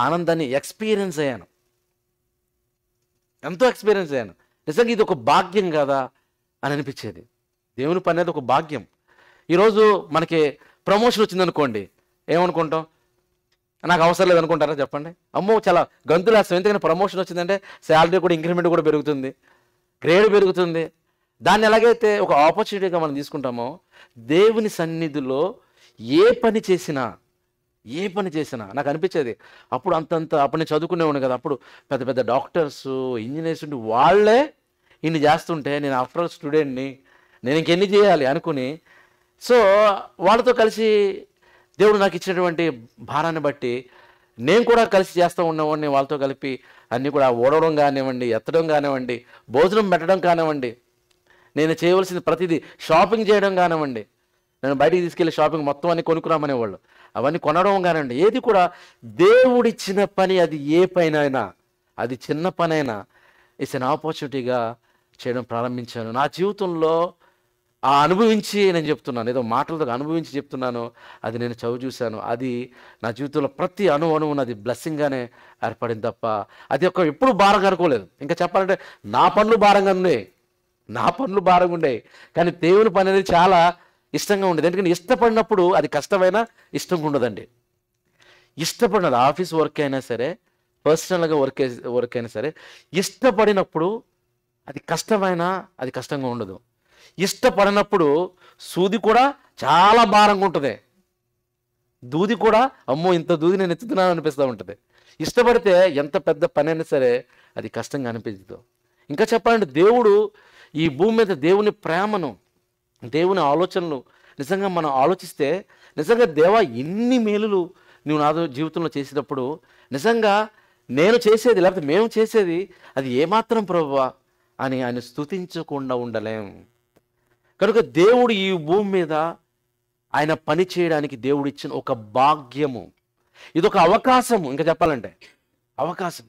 S1: ఆనందాన్ని ఎక్స్పీరియన్స్ అయ్యాను, ఎంతో ఎక్స్పీరియన్స్ అయ్యాను. నిజంగా ఇది ఒక భాగ్యం కదా అని అనిపించేది. దేవుని పని అనేది ఒక భాగ్యం. ఈరోజు మనకి ప్రమోషన్ వచ్చిందనుకోండి ఏమనుకుంటాం, నాకు అవసరం లేదనుకుంటారా చెప్పండి? అమ్మో చాలా గంతులేస్తాం, ఎందుకంటే ప్రమోషన్ వచ్చిందంటే శాలరీ కూడా ఇంక్రిమెంట్ కూడా పెరుగుతుంది, గ్రేడ్ పెరుగుతుంది. దాన్ని ఎలాగైతే ఒక ఆపర్చునిటీగా మనం తీసుకుంటామో దేవుని సన్నిధిలో ఏ పని చేసినా నాకు అనిపించేది అప్పుడు అప్పుడు నేను చదువుకునేవాడిని కదా, అప్పుడు పెద్ద పెద్ద డాక్టర్స్, ఇంజనీర్స్ ఉండి వాళ్ళే ఇన్ని చేస్తుంటే నేను ఆఫ్టర్ ఆల్ స్టూడెంట్ని, నేను ఇంకెన్ని చేయాలి అనుకుని, సో వాళ్ళతో కలిసి దేవుడు నాకు ఇచ్చినటువంటి భారాన్ని బట్టి నేను కూడా కలిసి చేస్తూ ఉన్నవాడిని. వాళ్ళతో కలిపి అన్నీ కూడా ఓడవడం కానివ్వండి, ఎత్తడం కానివ్వండి, భోజనం పెట్టడం కానివ్వండి, నేను చేయవలసింది ప్రతిదీ, షాపింగ్ చేయడం కానివ్వండి, నేను బయటికి తీసుకెళ్ళి షాపింగ్ మొత్తం అన్ని కొనుక్కురామనేవాళ్ళు, అవన్నీ కొనడం కానివ్వండి, ఏది కూడా దేవుడిచ్చిన పని, అది ఏ పైనైనా, అది చిన్న పనైనా ఇట్స్ అన్ ఆపర్చునిటీగా చేయడం ప్రారంభించాను. నా జీవితంలో ఆ అనుభవించి నేను చెప్తున్నాను, ఏదో మాటలతో అనుభవించి చెప్తున్నాను, అది నేను చదువు చూశాను. అది నా జీవితంలో ప్రతి అణువున అది బ్లెస్సింగ్గానే ఏర్పడింది తప్ప అది ఎప్పుడు భారంగా అనుకోలేదు. ఇంకా చెప్పాలంటే నా పనులు భారంగా ఉండేవి, నా పనులు భారంగా ఉండేవి, కానీ దేవుని పని అనేది చాలా ఇష్టంగా ఉండేది. ఎందుకంటే ఇష్టపడినప్పుడు అది కష్టమైనా ఇష్టంగా ఉండదండి. ఇష్టపడినది ఆఫీస్ వర్క్ అయినా సరే, పర్సనల్గా వర్క్ అయినా సరే, ఇష్టపడినప్పుడు అది కష్టమైనా అది కష్టంగా ఉండదు. ఇష్టపడినప్పుడు సూది కూడా చాలా భారంగా ఉంటుంది, దూది కూడా అమ్మో ఇంత దూది నేను ఎత్తుతున్నాను అనిపిస్తూ ఉంటుంది. ఇష్టపడితే ఎంత పెద్ద పని అయినా సరే అది కష్టంగా అనిపించదు. ఇంకా చెప్పాలంటే దేవుడు ఈ భూమి మీద దేవుని ప్రేమను, దేవుని ఆలోచనలు నిజంగా మనం ఆలోచిస్తే, నిజంగా దేవా ఎన్ని మేలులు నువ్వు నా జీవితంలో చేసేటప్పుడు, నిజంగా నేను చేసేది లేకపోతే మేము చేసేది అది ఏమాత్రం ప్రభువా అని ఆయన స్తుతించకుండా ఉండలేం. కనుక దేవుడు ఈ భూమి మీద ఆయన పని చేయడానికి దేవుడు ఇచ్చిన ఒక భాగ్యము, ఇదొక అవకాశము. ఇంకా చెప్పాలంటే అవకాశం.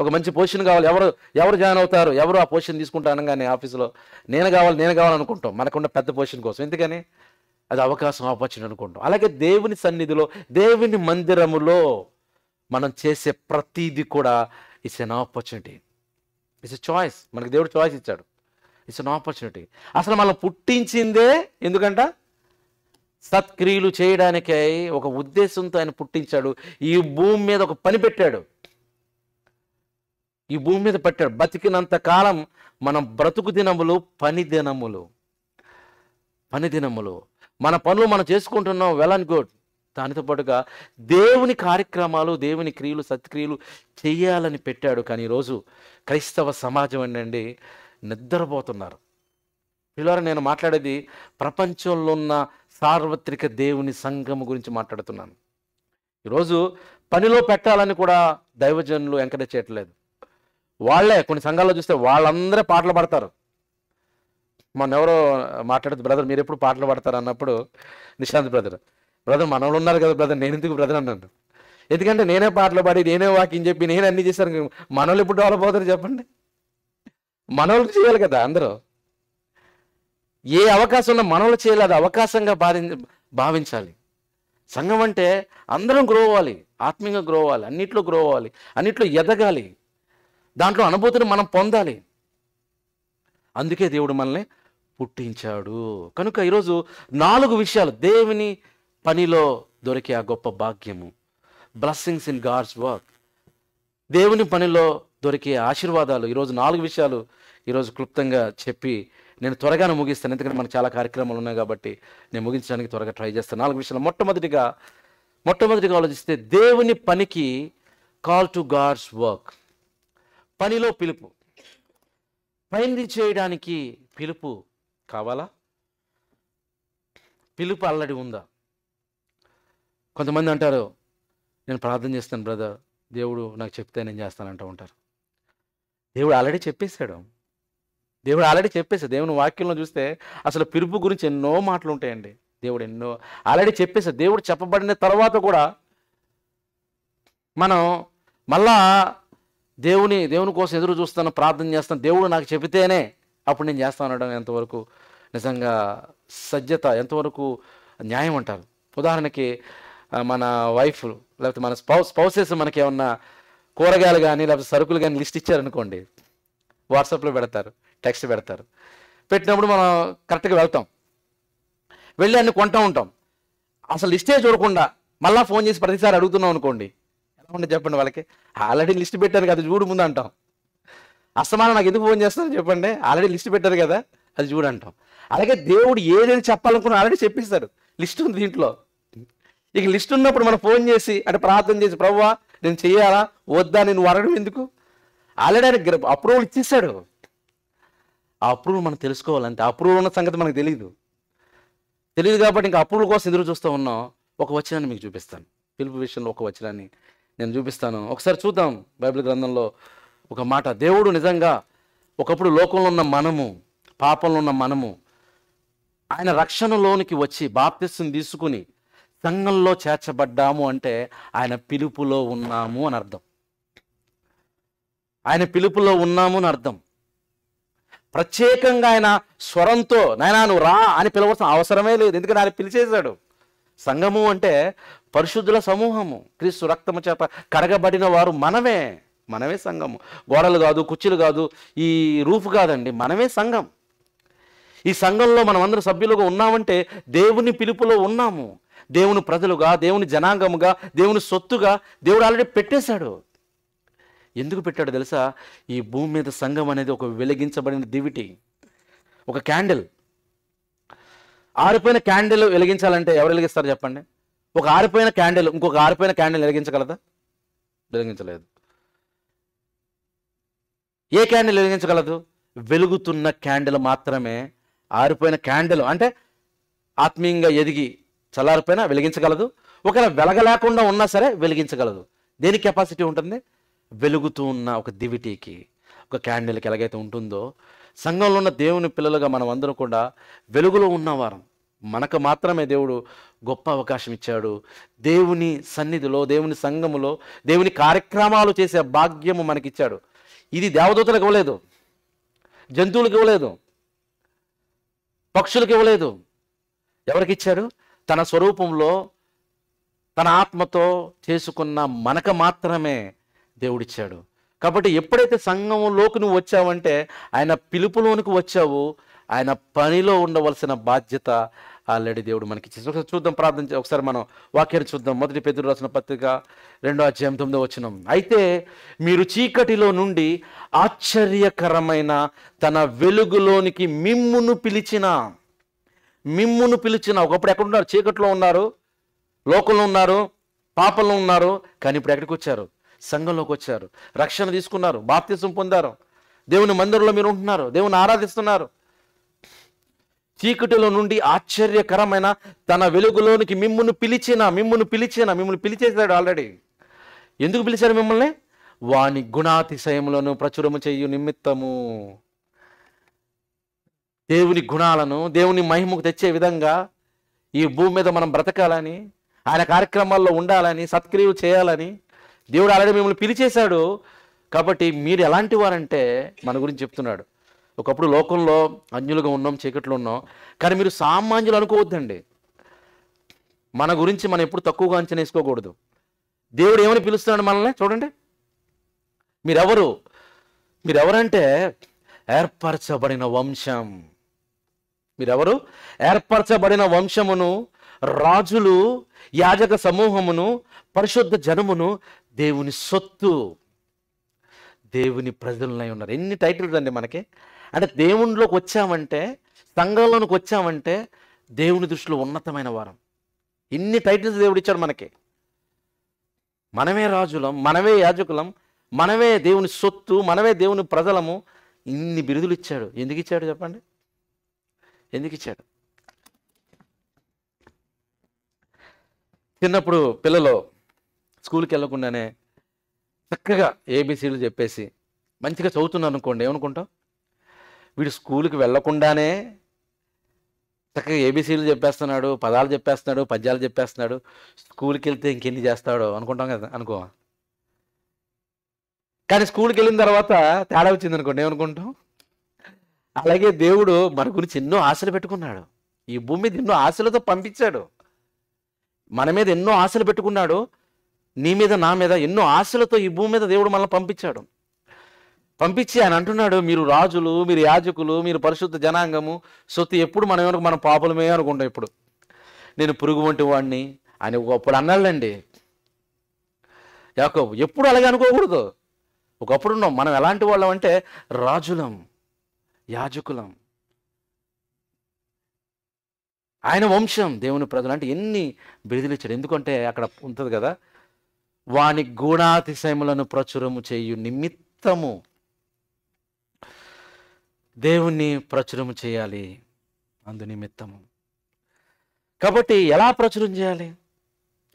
S1: ఒక మంచి పొజిషన్ కావాలి, ఎవరు జాయిన్ అవుతారు, ఎవరు ఆ పొజిషన్ తీసుకుంటారు అనగానే ఆఫీసులో నేను కావాలనుకుంటాం, మనకున్న పెద్ద పొజిషన్ కోసం. ఎందుకని అది అవకాశం, ఆపర్చునిటీ అనుకుంటాం. అలాగే దేవుని సన్నిధిలో, దేవుని మందిరములో మనం చేసే ప్రతిదీ కూడా it's an opportunity, it's a choice. మనకు దేవుడు చాయిస్ ఇచ్చాడు, ఇట్స్ ఎన్ ఆపర్చునిటీ. అసలు మనం పుట్టించిందే ఎందుకంట, సత్క్రియలు చేయడానికై ఒక ఉద్దేశంతో ఆయన పుట్టించాడు. ఈ భూమి మీద ఒక పని పెట్టాడు, ఈ భూమి మీద పెట్టాడు. బతికినంత కాలం మనం బ్రతుకు దినములు పని దినములు, మన పనులు మనం చేసుకుంటున్నాం, వెల్ అండ్ గుడ్. దానితో పాటుగా దేవుని కార్యక్రమాలు, దేవుని క్రియలు, సత్క్రియలు చేయాలని పెట్టాడు. కానీ ఈరోజు క్రైస్తవ సమాజం ఏంటండి, నిద్రపోతున్నారు. పిల్లలు, నేను మాట్లాడేది ప్రపంచంలో ఉన్న సార్వత్రిక దేవుని సంఘము గురించి మాట్లాడుతున్నాను. ఈరోజు పనిలో పెట్టాలని కూడా దైవజనులు ఎంకరేజ్ చేయట్లేదు. వాళ్ళే కొన్ని సంఘాల్లో చూస్తే వాళ్ళందరే పాటలు పాడతారు. మొన్న ఎవరో మాట్లాడుతూ, బ్రదర్ మీరు ఎప్పుడు పాటలు పాడతారు అన్నప్పుడు, నిశాంత్ బ్రదర్ మనోళ్ళు ఉన్నారు కదా బ్రదర్, నేను ఎందుకు బ్రదర్ అన్నాను. ఎందుకంటే నేనే పాటలు పాడి, నేనే వాకింగ్ చెప్పి, నేనే అన్ని చేశాను. మనోళ్ళు ఎప్పుడు డెవలప్ అవుతారు చెప్పండి? మనోళ్ళు చేయాలి కదా అందరూ. ఏ అవకాశం ఉన్నా మనోళ్ళు చేయాలి, అది అవకాశంగా భావించాలి. సంఘం అంటే అందరం గ్రో అవ్వాలి, ఆత్మీయంగా గ్రో అవ్వాలి, అన్నిట్లో గ్రో అవ్వాలి, అన్నిట్లో ఎదగాలి, దాంట్లో అనుభూతిని మనం పొందాలి. అందుకే దేవుడు మనల్ని పుట్టించాడు. కనుక ఈరోజు 4 విషయాలు దేవుని పనిలో దొరికే ఆ గొప్ప భాగ్యము, బ్లెస్సింగ్స్ ఇన్ గాడ్స్ వర్క్, దేవుని పనిలో దొరికే ఆశీర్వాదాలు. ఈరోజు 4 విషయాలు ఈరోజు క్లుప్తంగా చెప్పి నేను త్వరగానే ముగిస్తాను, ఎందుకంటే మనకు చాలా కార్యక్రమాలు ఉన్నాయి కాబట్టి నేను ముగించడానికి త్వరగా ట్రై చేస్తాను. 4 విషయాలు. మొట్టమొదటిగా ఆలోచిస్తే దేవుని పనికి, కాల్ టు గాడ్స్ వర్క్, పనిలో పిలుపు. పని చేయడానికి పిలుపు కావాలా? పిలుపు ఆల్రెడీ ఉందా? కొంతమంది అంటారు, నేను ప్రార్థన చేస్తాను బ్రదర్, దేవుడు నాకు చెప్తే నేను చేస్తానంటూ ఉంటారు. దేవుడు ఆల్రెడీ చెప్పేశాడు. దేవుని వాక్యంలో చూస్తే అసలు పిలుపు గురించి ఎన్నో మాటలు ఉంటాయండి. దేవుడు ఎన్నో ఆల్రెడీ చెప్పేశాడు. దేవుడు చెప్పబడిన తర్వాత కూడా మనం మళ్ళా దేవుని కోసం ఎదురు చూస్తాను, ప్రార్థన చేస్తాను, దేవుడు నాకు చెబితేనే అప్పుడు నేను చేస్తాను అనడం ఎంతవరకు నిజంగా సజ్జత, ఎంతవరకు న్యాయం అంటారు? ఉదాహరణకి మన వైఫ్ లేకపోతే మన స్పౌసెస్ మనకి ఏమన్నా కూరగాయలు కానీ లేకపోతే సరుకులు కానీ లిస్ట్ ఇచ్చారనుకోండి, వాట్సాప్లో పెడతారు, టెక్స్ట్ పెడతారు. పెట్టినప్పుడు మనం కరెక్ట్గా వెళ్ళి అన్ని కొంటూ ఉంటాం. అసలు లిస్టే చూడకుండా మళ్ళీ ఫోన్ చేసి ప్రతిసారి అడుగుతున్నాం అనుకోండి, ఎలా ఉంటుంది చెప్పండి? వాళ్ళకి ఆల్రెడీ లిస్ట్ పెట్టారు కదా, చూడు ముందు అంటాం. అస్తమానం నాకు ఎందుకు ఫోన్ చేస్తారో చెప్పండి, ఆల్రెడీ లిస్ట్ పెట్టారు కదా, అది చూడంటాం. అలాగే దేవుడు ఏదైనా చెప్పాలనుకున్నా ఆల్రెడీ చెప్పిస్తాడు, లిస్ట్ ఉంది దీంట్లో. ఇక లిస్ట్ ఉన్నప్పుడు మనం ఫోన్ చేసి అంటే ప్రార్థన చేసి, ప్రభువా నేను చెయ్యాలా వద్దా, నేను అడగడం ఎందుకు? ఆల్రెడీ ఆయన అప్రూవల్ ఇచ్చేసాడు. ఆ అప్రూవల్ మనం తెలుసుకోవాలంటే అప్రూవల్ ఉన్న సంగతి మనకు తెలియదు కాబట్టి ఇంకా అప్రూవల్ కోసం ఎదురు చూస్తూ ఉన్నాం. ఒక వచనాన్ని మీకు చూపిస్తాను. పిలుపు విషయంలో ఒక వచనాన్ని నేను చూపిస్తాను. ఒకసారి చూద్దాం బైబిల్ గ్రంథంలో ఒక మాట. దేవుడు నిజంగా ఒకప్పుడు లోకంలో ఉన్న మనము, పాపంలో ఉన్న మనము, ఆయన రక్షణలోనికి వచ్చి బాప్తిస్తం తీసుకుని సంఘంలో చేర్చబడ్డాము అంటే ఆయన పిలుపులో ఉన్నాము అని అర్థం. ఆయన పిలుపులో ఉన్నాము అని అర్థం. ప్రత్యేకంగా ఆయన స్వరంతో నాయనా నువ్వు రా అని పిలవలసిన అవసరమే లేదు, ఎందుకంటే ఆయన పిలిచేశాడు. సంఘము అంటే పరిశుద్ధుల సమూహము, క్రీస్తు రక్తము చేత కడగబడిన వారు మనమే సంఘము. గోడలు కాదు, కుర్చీలు కాదు, ఈ రూఫ్ కాదండి, మనమే సంఘం. ఈ సంఘంలో మనం అందరూ సభ్యులుగా ఉన్నామంటే దేవుని పిలుపులో ఉన్నాము. దేవుని ప్రజలుగా, దేవుని జనాంగముగా, దేవుని సొత్తుగా దేవుడు ఆల్రెడీ పెట్టేశాడు. ఎందుకు పెట్టాడో తెలుసా? ఈ భూమి మీద సంఘం అనేది ఒక వెలిగించబడిన దివిటి, ఒక క్యాండిల్. ఆరిపోయిన క్యాండిల్ వెలిగించాలంటే ఎవరు వెలిగిస్తారు చెప్పండి? ఒక ఆరిపోయిన క్యాండిల్ ఇంకొక ఆరిపోయిన క్యాండిల్ వెలిగించగలదా? వెలిగించలేదు. ఏ క్యాండిల్ వెలిగించగలదు? వెలుగుతున్న క్యాండిల్ మాత్రమే. ఆరిపోయిన క్యాండిల్ అంటే ఆత్మీయంగా ఎదిగి చల్లారిపోయినా వెలిగించగలదు. ఒకవేళ వెలగలేకుండా ఉన్నా సరే వెలిగించగలదు. దేనికి కెపాసిటీ ఉంటుంది? వెలుగుతూ ఉన్న ఒక దివిటీకి, ఒక క్యాండిల్కి ఎలాగైతే ఉంటుందో, సంఘంలో ఉన్న దేవుని పిల్లలుగా మనం అందరం కూడా వెలుగులో ఉన్నవారం. మనకు మాత్రమే దేవుడు గొప్ప అవకాశం ఇచ్చాడు. దేవుని సన్నిధిలో, దేవుని సంఘములో, దేవుని కార్యక్రమాలు చేసే భాగ్యము మనకిచ్చాడు. ఇది దేవదూతలకు ఇవ్వలేదు, జంతువులకు ఇవ్వలేదు, పక్షులకు ఇవ్వలేదు. ఎవరికి ఇచ్చాడు? తన స్వరూపంలో తన ఆత్మతో చేసుకున్న మనకు మాత్రమే దేవుడిచ్చాడు. కాబట్టి ఎప్పుడైతే సంఘంలోకి నువ్వు వచ్చావంటే ఆయన పిలుపులోనికి వచ్చావు. ఆయన పనిలో ఉండవలసిన బాధ్యత ఆల్రెడీ దేవుడు మనకి ఇచ్చేసి. ఒకసారి చూద్దాం, ప్రార్థన ఒకసారి మనం వాక్యాన్ని చూద్దాం. 1 పేతురు రాసిన పత్రిక 2వ అధ్యాయం 9వ వచనం. అయితే మీరు చీకటిలో నుండి ఆశ్చర్యకరమైన తన వెలుగులోనికి మిమ్మును పిలిచిన ఒకప్పుడు ఎక్కడున్నారు? చీకట్లో ఉన్నారు, లోకంలో ఉన్నారు, పాపంలో ఉన్నారు. కానీ ఇప్పుడు ఎక్కడికి వచ్చారు? సంఘంలోకి వచ్చారు, రక్షణ తీసుకున్నారు, బాప్తిసం పొందారు, దేవుని మందిరంలో మీరు ఉంటున్నారు, దేవుని ఆరాధిస్తున్నారు. చీకటిలో నుండి ఆశ్చర్యకరమైన తన వెలుగులోనికి మిమ్మును పిలిచేశాడు ఆల్రెడీ. ఎందుకు పిలిచారు మిమ్మల్ని? వాని గుణాతిశయములను ప్రచురము చేయు నిమిత్తము. దేవుని గుణాలను, దేవుని మహిమకు తెచ్చే విధంగా ఈ భూమి మీద మనం బ్రతకాలని, ఆయన కార్యక్రమాల్లో ఉండాలని, సత్క్రియలు చేయాలని దేవుడు ఆల్రెడీ మిమ్మల్ని పిలిచేశాడు. కాబట్టి మీరు ఎలాంటి వారంటే మన గురించి చెప్తున్నాడు. ఒకప్పుడు లోకంలో అన్యులుగా ఉన్నాం, చీకట్లో ఉన్నాం. కానీ మీరు సామాన్యులు అనుకోవద్దండి. మన గురించి మనం ఎప్పుడు తక్కువగా అంచనా వేసుకోకూడదు. దేవుడు ఏమని పిలుస్తున్నాడు మనల్ని చూడండి. మీరెవరంటే ఏర్పరచబడిన వంశం. మీరెవరు? ఏర్పరచబడిన వంశమును, రాజులు, యాజక సమూహమును, పరిశుద్ధ జనమును, దేవుని సొత్తు, దేవుని ప్రజలనై ఉన్నారు. ఎన్ని టైటిల్స్ అండి మనకి. అంటే దేవునిలోకి వచ్చామంటే, సంఘంలోనికి వచ్చామంటే దేవుని దృష్టిలో ఉన్నతమైన వారం. ఇన్ని టైటిల్స్ దేవుడు ఇచ్చాడు మనకి. మనమే రాజులం, మనమే యాజకులం, మనమే దేవుని సొత్తు, మనమే దేవుని ప్రజలము. ఇన్ని బిరుదులు ఇచ్చాడు. ఎందుకు ఇచ్చాడు చెప్పండి? ఎందుకు ఇచ్చాడు? చిన్నప్పుడు పిల్లలు స్కూల్కి వెళ్ళకుండానే చక్కగా ఏబిసిలు చెప్పేసి మంచిగా చదువుతున్నాను అనుకోండి, ఏమనుకుంటాం? వీడు స్కూల్కి వెళ్ళకుండానే చక్కగా ఏబిసిలు చెప్పేస్తున్నాడు, పదాలు చెప్పేస్తున్నాడు, పద్యాలు చెప్పేస్తున్నాడు, స్కూల్కి వెళ్తే ఇంకెన్ని చేస్తాడో అనుకుంటాం కదా, అనుకో. కానీ స్కూల్కి వెళ్ళిన తర్వాత తేడా వచ్చింది అనుకోండి, ఏమనుకుంటాం? అలాగే దేవుడు మన గురించి ఎన్నో ఆశలు పెట్టుకున్నాడు. ఈ భూమి మీద ఎన్నో ఆశలతో పంపించాడు. మన మీద ఎన్నో ఆశలు పెట్టుకున్నాడు. నీ మీద, నా మీద ఎన్నో ఆశలతో ఈ భూమి మీద దేవుడు మనల్ని పంపించాడు. పంపించి ఆయన అంటున్నాడు, మీరు రాజులు, మీరు యాజకులు, మీరు పరిశుద్ధ జనాంగము, సొత్తు. ఎప్పుడు మనం పాపలమే అనుకుంటాం. ఇప్పుడు నేను పురుగు వంటి వాడిని అని ఒకప్పుడు అన్నాళ్ళండి యాకోబు. ఎప్పుడు అలాగే అనుకోకూడదు. ఒకప్పుడు మనం ఎలాంటి వాళ్ళం అంటే రాజులం, యాజకులం, ఆయన వంశం, దేవుని ప్రజలు. అంటే ఎన్ని బిరుదులు ఇచ్చాడు. ఎందుకంటే అక్కడ ఉంటుంది కదా, వాని గుణాతిశయములను ప్రచురము చేయు నిమిత్తము. దేవుణ్ణి ప్రచురం చేయాలి అందు నిమిత్తము. కాబట్టి ఎలా ప్రచురం చేయాలి?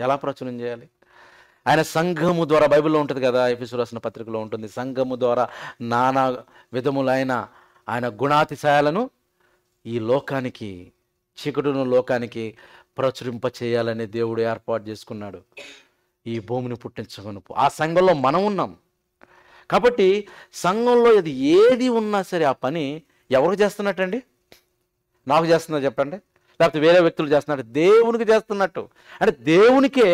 S1: ఎలా ప్రచురం చేయాలి? ఆయన సంఘము ద్వారా, బైబిల్లో ఉంటుంది కదా, ఎఫెసీయులకు రాసిన పత్రికలో ఉంటుంది, సంఘము ద్వారా నానా విధములైన ఆయన గుణాతిశయాలను ఈ లోకానికి, చీకటిన లోకానికి ప్రచురింప చేయాలని దేవుడు ఏర్పాటు చేసుకున్నాడు ఈ భూమిని పుట్టించమను. ఆ సంఘంలో మనం ఉన్నాం. కాబట్టి సంఘంలో ఇది ఏది ఉన్నా సరే ఆ పని ఎవరికి చేస్తున్నట్టండి? నాకు చేస్తున్నా చెప్పండి, లేకపోతే వేరే వ్యక్తులు చేస్తున్నట్టు? దేవునికి చేస్తున్నట్టు. అంటే దేవునికే,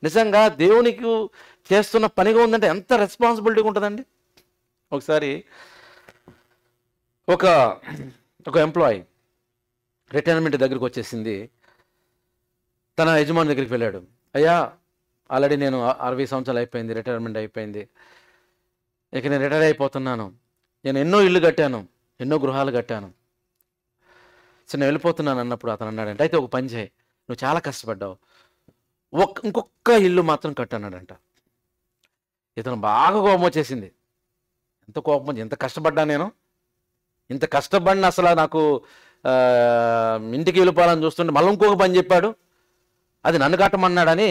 S1: నిజంగా దేవునికి చేస్తున్న పనిగా ఉందంటే ఎంత రెస్పాన్సిబిలిటీగా ఉంటుందండి. ఒకసారి ఒక ఎంప్లాయీ రిటైర్మెంట్ దగ్గరికి వచ్చేసింది. తన యజమాని దగ్గరికి వెళ్ళాడు. అయ్యా, ఆల్రెడీ నేను 60 సంవత్సరాలు అయిపోయింది, రిటైర్మెంట్ అయిపోయింది, ఇక నేను రిటైర్ అయిపోతున్నాను, నేను ఎన్నో ఇళ్ళు కట్టాను, ఎన్నో గృహాలు కట్టాను, సో నేను వెళ్ళిపోతున్నాను అన్నప్పుడు అతను అన్నాడంట, అయితే ఒక పని చేయి, నువ్వు చాలా కష్టపడ్డావు, ఇంకొక ఇల్లు మాత్రం కట్టన్నాడంట. ఇతను బాగా కోపం వచ్చేసింది. ఎంత కోపం వచ్చి, ఎంత కష్టపడ్డా నేను, ఇంత కష్టపడిన అసలు నాకు ఇంటికి వెళ్ళిపోవాలని చూస్తుంటే మళ్ళీ ఇంకొక పని చెప్పాడు, అది నన్ను కట్టమన్నాడని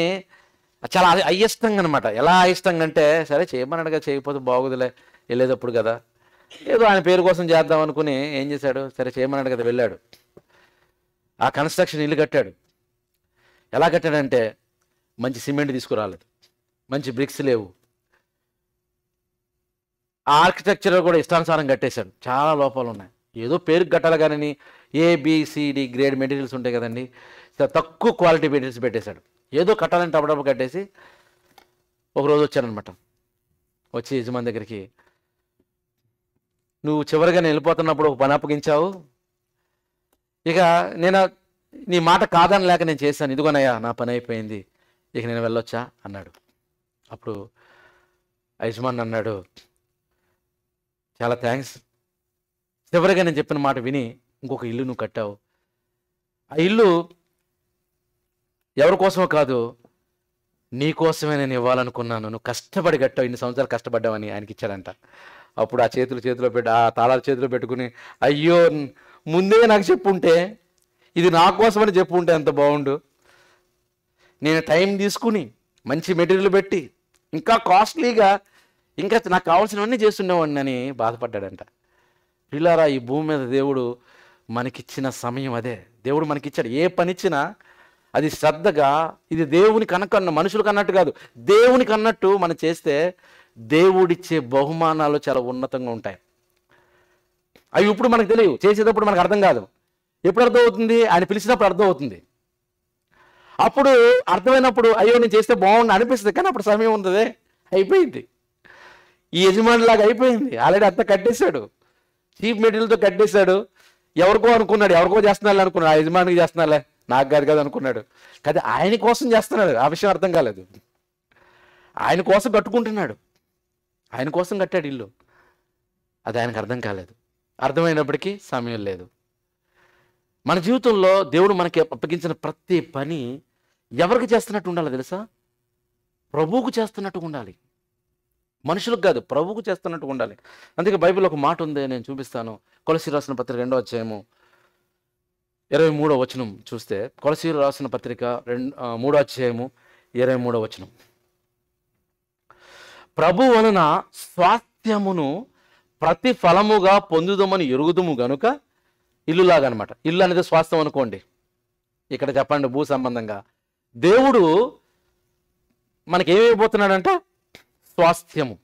S1: చాలా అయిష్టంగా అనమాట. ఎలా అయిష్టంగా అంటే, సరే చేయమన్నాడుగా, చేయకపోతే బాగుందిలే, వెళ్ళేటప్పుడు కదా, ఏదో ఆయన పేరు కోసం చేద్దాం అనుకుని ఏం చేశాడు, సరే చేయమన్నాడు కదా, వెళ్ళాడు. ఆ కన్స్ట్రక్షన్ ఇల్లు కట్టాడు. ఎలా కట్టాడంటే, మంచి సిమెంట్ తీసుకురాలేదు, మంచి బ్రిక్స్ లేవు, ఆర్కిటెక్చర్ కూడా ఇష్టానుసారం కట్టేశాడు, చాలా లోపాలు ఉన్నాయి. ఏదో పేరుకి కట్టాలి కానీ ఏబిసిడి గ్రేడ్ మెటీరియల్స్ ఉంటాయి కదండి, తక్కువ క్వాలిటీ మెటీరియల్స్ పెట్టేశాడు. ఏదో కట్టాలంటే అప్పుడప్పుడు కట్టేసి ఒకరోజు వచ్చానమాట. వచ్చి యజమాని దగ్గరికి, నువ్వు చివరిగా నేను వెళ్ళిపోతున్నప్పుడు ఒక పని అప్పగించావు, ఇక నేను నీ మాట కాదని లేక నేను చేశాను, ఇదిగోనయ్యా నా పని అయిపోయింది, ఇక నేను వెళ్ళొచ్చా అన్నాడు. అప్పుడు యజమాని అన్నాడు, చాలా థ్యాంక్స్, చివరిగా నేను చెప్పిన మాట విని ఇంకొక ఇల్లు నువ్వు కట్టావు. ఆ ఇల్లు ఎవరి కోసమో కాదు, నీ కోసమే నేను ఇవ్వాలనుకున్నాను, నువ్వు కష్టపడి కట్టావు, ఇన్ని సంవత్సరాలు కష్టపడ్డావని ఆయనకి ఇచ్చాడంట. అప్పుడు ఆ చేతిలో పెట్టి, ఆ తాళాలు చేతిలో పెట్టుకుని, అయ్యో ముందే నాకు చెప్పుంటే, ఇది నా కోసమని చెప్పుంటే ఎంత బాగుండు, నేను టైం తీసుకుని మంచి మెటీరియల్ పెట్టి ఇంకా కాస్ట్లీగా ఇంకా నాకు కావాల్సినవన్నీ చేస్తుండేవాడిని అని బాధపడ్డాడంట. పిల్లారా, ఈ భూమి మీద దేవుడు మనకిచ్చిన సమయం అదే. దేవుడు మనకిచ్చాడు, ఏ పని ఇచ్చినా అది శ్రద్ధగా, ఇది దేవునికి అన్నకన్న, మనుషులకు అన్నట్టు కాదు, దేవునికి అన్నట్టు మనం చేస్తే దేవుడిచ్చే బహుమానాలు చాలా ఉన్నతంగా ఉంటాయి. అవి ఇప్పుడు మనకు తెలియవు, చేసేటప్పుడు మనకు అర్థం కాదు. ఎప్పుడు అర్థం అవుతుంది? ఆయన పిలిచినప్పుడు అర్థం అవుతుంది. అప్పుడు అర్థమైనప్పుడు అయ్యో నేను చేస్తే బాగుండు అనిపిస్తుంది, కానీ అప్పుడు సమయం ఉంటుంది, అయిపోయింది. ఈ యజమానిలాగా అయిపోయింది, ఆల్రెడీ అంతా కట్టేశాడు, చీప్ మెటీరియల్తో కట్టేశాడు. ఎవరికో అనుకున్నాడు, ఎవరికో చేస్తున్నాడు అనుకున్నాడు, ఆ యజమానికి చేస్తున్నాలే, నాకు కాదు కదా అనుకున్నాడు. కానీ ఆయన కోసం చేస్తున్నాడు, ఆ విషయం అర్థం కాలేదు. ఆయన కోసం కట్టుకుంటున్నాడు, ఆయన కోసం కట్టాడు ఇల్లు, అది ఆయనకు అర్థం కాలేదు. అర్థమైనప్పటికీ సమయం లేదు. మన జీవితంలో దేవుడు మనకి అప్పగించిన ప్రతి పని ఎవరికి చేస్తున్నట్టు ఉండాలి తెలుసా? ప్రభువుకు చేస్తున్నట్టుగా ఉండాలి, మనుషులకు కాదు, ప్రభువుకు చేస్తున్నట్టుగా ఉండాలి. అందుకే బైబిల్లో ఒక మాట ఉంది, నేను చూపిస్తాను. కొలసీయులకు రాసిన పత్రిక 2వ అధ్యాయము 23వ వచనం చూస్తే, కొలసీయులకు రాసిన పత్రిక 3వ అధ్యాయము 23వ వచనం, ప్రభు వలన స్వాస్థ్యమును ప్రతిఫలముగా పొందుదమని ఎరుగుదుము గనుక, ఇల్లులాగా అనమాట. ఇల్లు అనేది స్వాస్థ్యం అనుకోండి, ఇక్కడ చెప్పండి భూ సంబంధంగా. దేవుడు మనకేమైపోతున్నాడంట? స్వాస్థ్యము.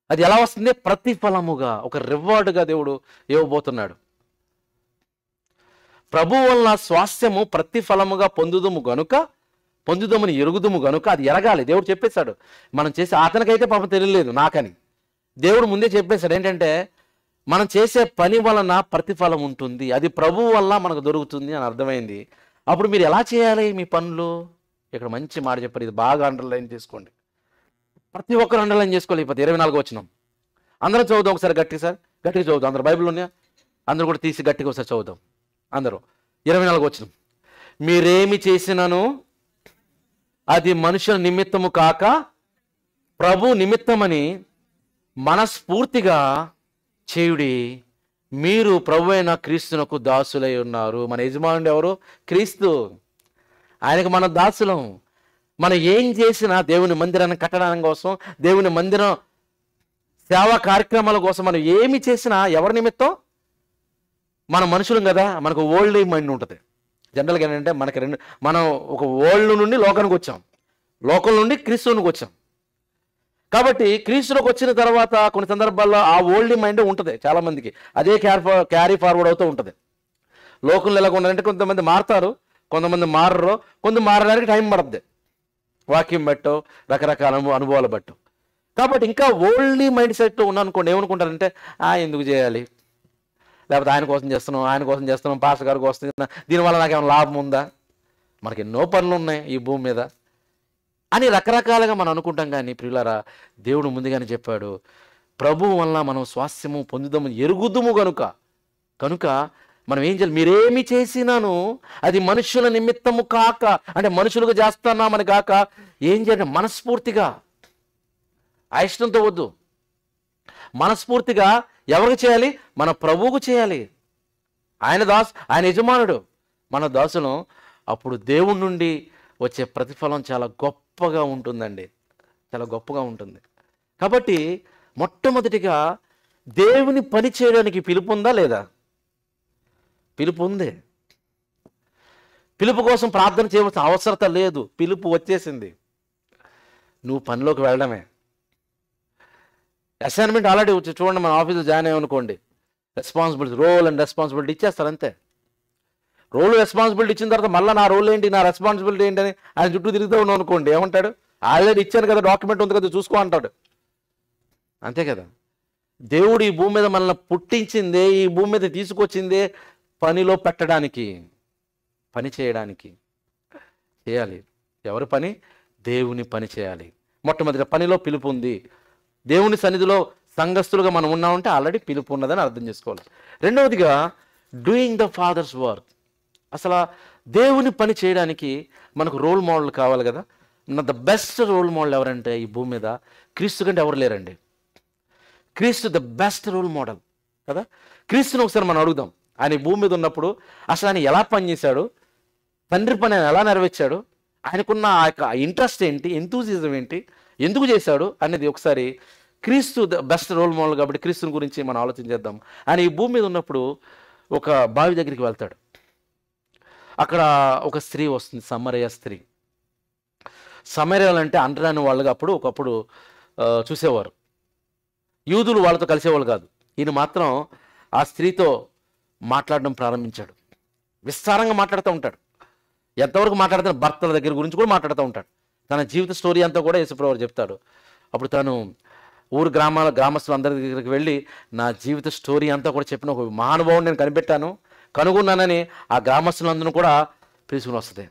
S1: అది ఎలా వస్తుంది? ప్రతిఫలముగా, ఒక రివార్డుగా దేవుడు ఇవ్వబోతున్నాడు. ప్రభు వలన స్వాస్థ్యము ప్రతిఫలముగా పొందుదమని ఎరుగుదుము గనుక, అది ఎరగాలి. దేవుడు చెప్పేశాడు, మనం చేసే, అతనికైతే పాపం తెలియలేదు, నాకని దేవుడు ముందే చెప్పేశాడు. ఏంటంటే మనం చేసే పని వలన ప్రతిఫలం ఉంటుంది, అది ప్రభు వల్ల మనకు దొరుకుతుంది అని అర్థమైంది. అప్పుడు మీరు ఎలా చేయాలి మీ పనులు? ఇక్కడ మంచి మాట చెప్పారు, ఇది బాగా అండర్లైన్ చేసుకోండి, ప్రతి ఒక్కరు అండర్లైన్ చేసుకోవాలి. ఇప్పుడు 24వ వచనం అందరం చదువుదాం ఒకసారి, గట్టిగా చదువుదాం. అందరూ బైబిల్ ఉన్నాయా? అందరూ కూడా తీసి గట్టిగా ఒకసారి చదువుదాం అందరూ. 24వ వచనం, మీరేమి చేసినను అది మనుషుల నిమిత్తము కాక ప్రభు నిమిత్తమని మనస్ఫూర్తిగా చేయుడి, మీరు ప్రభువైన క్రీస్తునకు దాసులై ఉన్నారు. మన యజమానుడు ఎవరు? క్రీస్తు. ఆయనకు మన దాసులం. మనం ఏం చేసినా దేవుని మందిరాన్ని కట్టడం కోసం, దేవుని మందిరం సేవా కార్యక్రమాల కోసం మనం ఏమి చేసినా ఎవరి నిమిత్తం? మన మనుషులం కదా, మనకు వరల్డ్ మైండ్ ఉంటుంది. జనరల్గా ఏంటంటే మనం ఒక వరల్డ్ నుండి లోకానికి వచ్చాం, లోకం నుండి క్రీస్తునికి వచ్చాం. కాబట్టి క్రీస్తులోకి వచ్చిన తర్వాత కొన్ని సందర్భాల్లో ఆ ఓల్డ్ మైండ్ ఉంటుంది చాలామందికి, అదే క్యారీ ఫార్వర్డ్ అవుతూ ఉంటుంది. లోకంలో ఎలాగ ఉండాలంటే కొంతమంది మారుతారు, కొంతమంది మారరు, కొంత మారడానికి టైం పడుతుంది, వాక్యం బట్టో రకరకాల అనుభవాలు బట్టో. కాబట్టి ఇంకా ఓల్డ్ మైండ్ సెట్ ఉన్నానుకోండి, ఏమనుకుంటారంటే ఎందుకు చేయాలి, లేకపోతే ఆయన కోసం చేస్తున్నాం, పాస్టర్ గారికి వస్తుంది, దీనివల్ల నాకు ఏమైనా లాభం ఉందా, మనకి ఎన్నో పనులు ఉన్నాయి ఈ భూమి మీద అని రకరకాలుగా మనం అనుకుంటాం. కానీ ప్రియులారా, దేవుడు ముందుగానే చెప్పాడు, ప్రభువు వల్ల మనం స్వాస్థ్యము పొందుదాము ఎరుగుదుము కనుక మనం ఏం చేయాలి? మీరేమి చేసినాను అది మనుషుల నిమిత్తము కాక, అంటే మనుషులుగా చేస్తున్నామని కాక ఏం చేయాలి? మనస్ఫూర్తిగా, అయిష్టంతో వద్దు, మనస్ఫూర్తిగా ఎవరికి చేయాలి? మన ప్రభువుకు చేయాలి. ఆయన యజమానుడు, మన దాసులం. అప్పుడు దేవుడి నుండి వచ్చే ప్రతిఫలం చాలా గొప్పగా ఉంటుందండి, చాలా గొప్పగా ఉంటుంది. కాబట్టి మొట్టమొదటిగా దేవుని పని చేయడానికి పిలుపు ఉందా లేదా? పిలుపు ఉంది. పిలుపు కోసం ప్రార్థన చేయవలసిన అవసరత లేదు, పిలుపు వచ్చేసింది. నువ్వు పనిలోకి వెళ్ళడమే. అసైన్మెంట్ ఆల్రెడీ చూడండి, మన ఆఫీస్లో జాయిన్ అయ్యామనుకోండి, రెస్పాన్సిబిలిటీ, రోల్ అండ్ రెస్పాన్సిబిలిటీ ఇచ్చేస్తారు అంతే. రోల్ రెస్పాన్సిబిలిటీ ఇచ్చిన తర్వాత మళ్ళీ నా రోల్ ఏంటి, నా రెస్పాన్సిబిలిటీ ఏంటి అని ఆయన చుట్టూ తిరుగుతూ ఉన్నాం అనుకోండి, ఏమంటాడు? ఆల్రెడీ ఇచ్చాను కదా, డాక్యుమెంట్ ఉంది కదా, చూసుకో అంటాడు. అంతే కదా. దేవుడు ఈ భూమి మీద మనల్ని పుట్టించిందే, ఈ భూమి మీద తీసుకొచ్చిందే పనిలో పెట్టడానికి, పని చేయడానికి. చేయాలి. ఎవరి పని? దేవుని పని చేయాలి. మొట్టమొదటి పనిలో పిలుపు ఉంది. దేవుని సన్నిధిలో సంఘస్థులుగా మనం ఉన్నామంటే ఆల్రెడీ పిలుపు ఉన్నదని అర్థం చేసుకోవాలి. రెండవదిగా డూయింగ్ ద ఫాదర్స్ వర్క్. అసలు దేవుని పని చేయడానికి మనకు రోల్ మోడల్ కావాలి కదా. ద బెస్ట్ రోల్ మోడల్ ఎవరంటే ఈ భూమి మీద క్రీస్తు కంటే ఎవరు లేరండి. క్రీస్తు ద బెస్ట్ రోల్ మోడల్ కదా. క్రీస్తుని ఒకసారి మనం అడుగుదాం, ఆయన ఈ భూమి మీద ఉన్నప్పుడు అసలు ఆయన ఎలా పనిచేశాడు, తండ్రి పని ఆయన ఎలా నెరవేర్చాడు, ఆయనకున్న ఆ యొక్క ఇంట్రెస్ట్ ఏంటి, ఎంతూజిజం ఏంటి, ఎందుకు చేశాడు అనేది ఒకసారి. క్రీస్తు ద బెస్ట్ రోల్ మోడల్ కాబట్టి క్రీస్తుని గురించి మనం ఆలోచించేద్దాం. ఆయన ఈ భూమి మీద ఉన్నప్పుడు ఒక బావి దగ్గరికి వెళ్తాడు. అక్కడ ఒక స్త్రీ వస్తుంది, సమరయ స్త్రీ. సమరయాలు అంటే అంటరాని వాళ్ళుగా ఒకప్పుడు చూసేవారు. యూదులు వాళ్ళతో కలిసేవాళ్ళు కాదు. ఈయన మాత్రం ఆ స్త్రీతో మాట్లాడడం ప్రారంభించాడు. విస్తారంగా మాట్లాడుతూ ఉంటాడు. ఎంతవరకు మాట్లాడుతాడు? భర్తల దగ్గర గురించి కూడా మాట్లాడుతూ ఉంటాడు. తన జీవిత స్టోరీ అంతా కూడా యేసుప్రభువు చెప్తాడు. అప్పుడు తను గ్రామస్తులు అందరి దగ్గరికి వెళ్ళి నా జీవిత స్టోరీ అంతా కూడా చెప్పిన ఒక మహానుభావుని నేను కనుగొన్నానని ఆ గ్రామస్తులందరూ కూడా పిలుచుకుని వస్తుంది.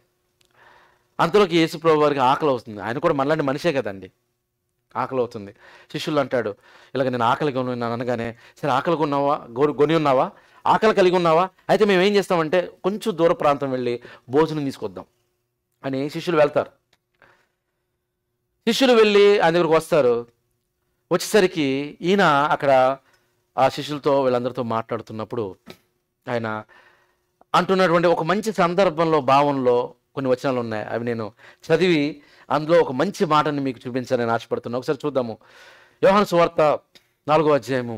S1: అంతలోకి యేసుప్రభువు వారికి ఆకలి అవుతుంది. ఆయన కూడా మనలాంటి మనిషే కదండి, ఆకలి అవుతుంది. శిష్యులు అంటాడు, ఇలాగ నేను ఆకలిగా ఉన్నాను అనగానే, సరే ఆకలి కొని ఉన్నావా, ఆకలి కలిగి ఉన్నావా, అయితే మేము ఏం చేస్తామంటే కొంచెం దూర ప్రాంతం వెళ్ళి భోజనం తీసుకొద్దాం అని శిష్యులు వెళ్తారు. శిష్యులు వెళ్ళి ఆయన దగ్గరకు వస్తారు. వచ్చేసరికి ఈయన అక్కడ ఆ శిష్యులతో వీళ్ళందరితో మాట్లాడుతున్నప్పుడు ఆయన అంటున్నటువంటి ఒక మంచి సందర్భంలో, భావంలో కొన్ని వచనాలు ఉన్నాయి. అవి నేను చదివి అందులో ఒక మంచి మాటని మీకు చూపించాలని ఆశపడుతున్నాను. ఒకసారి చూద్దాము. యోహాను సువార్త 4వ అధ్యాయము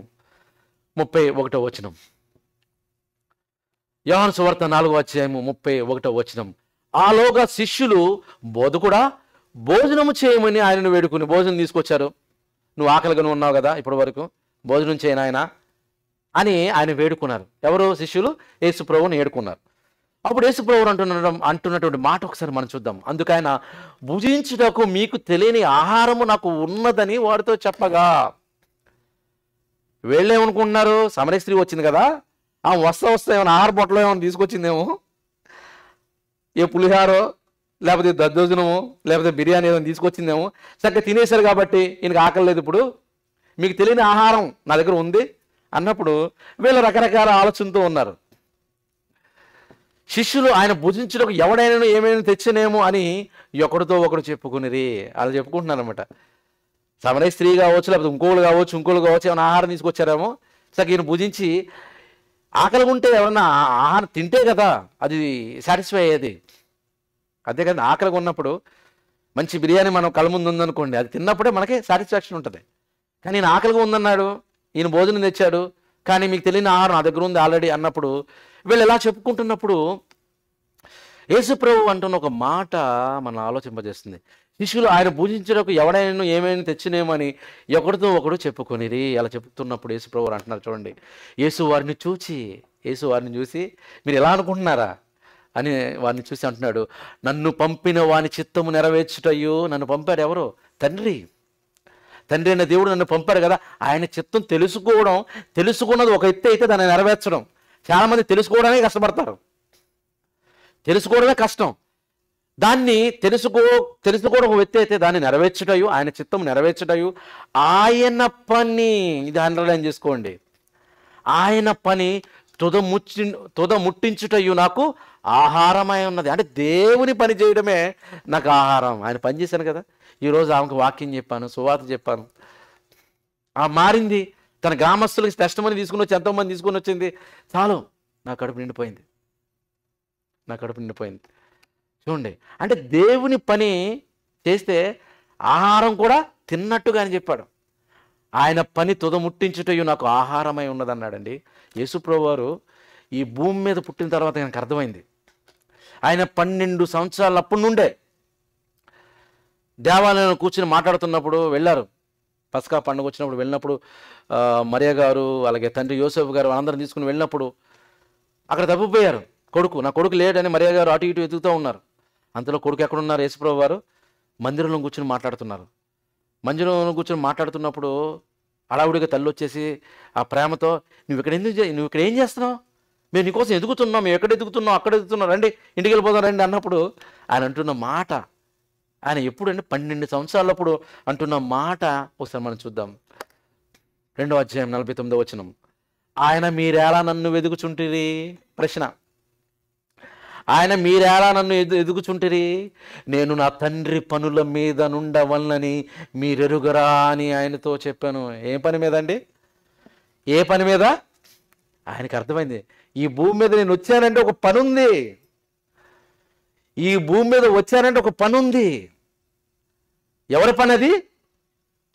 S1: 31వ వచనం. యోహాను సువార్త 4వ అధ్యాయము 31వ వచనం. ఆలోగా శిష్యులు బోధకుడా భోజనము చేయమని ఆయనను వేడుకుని భోజనం తీసుకొచ్చారు. నువ్వు ఆకలిగా ఉన్నావు కదా, ఇప్పటి వరకు భోజనం చేయను ఆయన అని ఆయన వేడుకున్నారు. ఎవరు? శిష్యులు యేసుప్రభువుని వేడుకున్నారు. అప్పుడు యేసుప్రభువు అంటున్నటువంటి మాట ఒకసారి మనం చూద్దాం. అందుకైనా భుజించుటకు మీకు తెలియని ఆహారము నాకు ఉన్నదని వాడితో చెప్పగా, వీళ్ళేమనుకుంటున్నారు? సమరయ స్త్రీ వచ్చింది కదా, ఆ వస్తా ఏమైనా ఆహార పొట్టలో ఏమైనా తీసుకొచ్చిందేమో, ఏ పులిహారో లేకపోతే దద్దోజనమో లేకపోతే బిర్యానీ ఏమైనా తీసుకొచ్చిందేమో, చక్కగా తినేశారు కాబట్టి ఈయనకి ఆకలి లేదు, ఇప్పుడు మీకు తెలియని ఆహారం నా దగ్గర ఉంది అన్నప్పుడు వీళ్ళు రకరకాల ఆలోచనతో ఉన్నారు. శిష్యులు ఆయన భుజించడం ఎవడైనా ఏమైనా తెచ్చినేమో అని ఒకరితో ఒకరు చెప్పుకునిరి, అలా చెప్పుకుంటున్నారు అనమాట. సమరయ స్త్రీ కావచ్చు, లేకపోతే ఇంకోళ్ళు కావచ్చు ఏమైనా ఆహారం తీసుకొచ్చారేమో, చక్కగా ఈయన భుజించి ఆకలిగా ఉంటే ఎవరన్నా ఆహారం తింటే కదా అది సాటిస్ఫై అయ్యేది. అదే కదా, ఆకలిగా ఉన్నప్పుడు మంచి బిర్యానీ మనం కళ్ళ ముందు ఉందనుకోండి, అది తిన్నప్పుడే మనకి సాటిస్ఫాక్షన్ ఉంటుంది. కానీ ఈయన ఆకలిగా ఉందన్నాడు, ఈయన భోజనం తెచ్చాడు, కానీ మీకు తెలియని ఆహారం నా దగ్గర ఉంది ఆల్రెడీ అన్నప్పుడు, వీళ్ళు ఎలా చెప్పుకుంటున్నప్పుడు యేసుప్రభు అంటున్న ఒక మాట మన ఆలోచింపజేస్తుంది. శిష్యులు ఆయన పూజించడానికి ఎవడైనా ఏమైనా తెచ్చినేమని ఒకరితో ఒకడు చెప్పుకొనిరి. అలా చెప్తున్నప్పుడు యేసుప్రభు అంటున్నారు చూడండి, యేసు వారిని చూసి మీరు ఎలా అనుకుంటున్నారా అని వారిని చూసి అంటున్నాడు, నన్ను పంపిన వాని చిత్తము నెరవేర్చుటయ్యో. నన్ను పంపాడు ఎవరు? తండ్రి అయిన దేవుడు నన్ను పంపాడు కదా. ఆయన చిత్తం తెలుసుకున్నది ఒక ఎత్తు అయితే దాన్ని నెరవేర్చడం, చాలామంది తెలుసుకోవడమే కష్టపడతారు. తెలుసుకోవడమే కష్టం. దాన్ని తెలుసుకోవడం ఒక ఎత్తు అయితే దాన్ని నెరవేర్చుటయు, ఆయన చిత్తం నెరవేర్చుటయు ఆయన పని. ఇది అండర్లైన్ చేసుకోండి. ఆయన పని తుద ముట్టించుటయు నాకు ఆహారమై ఉన్నది. అంటే దేవుని పని చేయడమే నాకు ఆహారం. ఆయన పని చేశాను కదా. ఈరోజు ఆమెకు వాక్యం చెప్పాను, సువార్త చెప్పాను, మారింది. తన గ్రామస్తులకి టెస్టిమనీ తీసుకుని వచ్చి ఎంతోమంది తీసుకుని వచ్చింది. చాలు, నా కడుపు నిండిపోయింది. చూడండి, అంటే దేవుని పని చేస్తే ఆహారం కూడా తిన్నట్టుగా అని చెప్పాడు. ఆయన పని తుదముట్టించుటయు నాకు ఆహారమై ఉన్నదన్నాడండి. యేసుప్రభువు వారు ఈ భూమి మీద పుట్టిన తర్వాత ఆయనకు అర్థమైంది. ఆయన 12 సంవత్సరాలు అప్పటి నుండే దేవాలయంలో కూర్చుని మాట్లాడుతున్నప్పుడు వెళ్ళారు. పస్కా పండుగ వచ్చినప్పుడు వెళ్ళినప్పుడు మరియ గారు అలాగే తండ్రి యోసేపు గారు అందరం తీసుకుని వెళ్ళినప్పుడు అక్కడ తప్పిపోయారు. నా కొడుకు లేడని మరియ గారు అటు ఇటు వెతుకుతూ ఉన్నారు. అంతలో కొడుకు ఎక్కడున్నారు? యేసుప్రభువు వారు మందిరంలో కూర్చొని మాట్లాడుతున్నారు. మందిరంలో కూర్చొని మాట్లాడుతున్నప్పుడు అడావుడిగా తల్లి వచ్చేసి ఆ ప్రేమతో, నువ్వు ఇక్కడ ఏం చేస్తున్నావు? మేము నీకోసం ఎదుగుతున్నాం, మేము ఎక్కడ ఎదుగుతున్నాం, అక్కడ ఎదుగుతున్నాం, రండి ఇంటికి వెళ్ళిపోదాం రండి అన్నప్పుడు ఆయన అంటున్న మాట, ఆయన ఎప్పుడంటే 12 సంవత్సరాలప్పుడు అంటున్న మాట ఒకసారి మనం చూద్దాం. 2వ అధ్యాయం 49వ వచనం. ఆయన మీరేలా నన్ను వెదుగుచుంటిరి? ప్రశ్న. ఆయన మీరేలా నన్ను ఎదుగుచుంటిరి? నేను నా తండ్రి పనుల మీద నుండవలనని మీరెరుగరా అని ఆయనతో చెప్పాను. ఏ పని మీద అండి? ఏ పని మీద? ఆయనకు అర్థమైంది, ఈ భూమి మీద నేను వచ్చానంటే ఒక పని ఉంది. ఈ భూమి మీద వచ్చానంటే ఒక పని ఉంది. ఎవరి పని అది?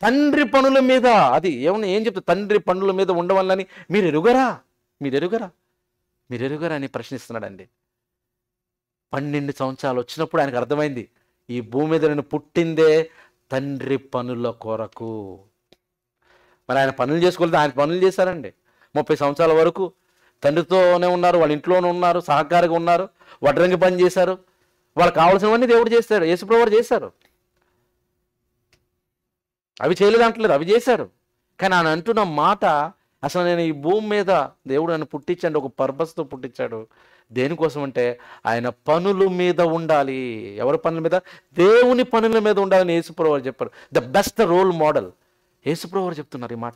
S1: తండ్రి పనుల మీద. అది ఏం చెప్తా? తండ్రి పనుల మీద ఉండవల్లని మీరు ఎరుగరా అని ప్రశ్నిస్తున్నాడండి. 12 సంవత్సరాలు వచ్చినప్పుడు ఆయనకు అర్థమైంది, ఈ భూమి మీద నేను పుట్టిందే తండ్రి పనుల కొరకు. మరి ఆయన పనులు చేసుకోలేదు, ఆయన పనులు చేశారండి. 30 సంవత్సరాల వరకు తండ్రితోనే ఉన్నారు, వాళ్ళ ఇంట్లోనే ఉన్నారు, సహకారిగా ఉన్నారు, వడ్రంగి పని చేశారు. వాళ్ళకి కావాల్సినవన్నీ దేవుడు చేస్తాడు, యేసుప్రభువు వారు చేశారు. అవి చేయలేదు అంటలేదు, అవి చేశారు. కానీ ఆయన అంటున్న మాట, అసలు నేను ఈ భూమి మీద దేవుడు నన్ను పుట్టించాడు, ఒక పర్పస్తో పుట్టించాడు. దేనికోసం అంటే ఆయన పనుల మీద ఉండాలి. ఎవరి పనుల మీద? దేవుని పనుల మీద ఉండాలని యేసుప్రభువు వారు చెప్పారు. ద బెస్ట్ రోల్ మోడల్ యేసుప్రభువు వారు చెప్తున్నారు. ఈ మాట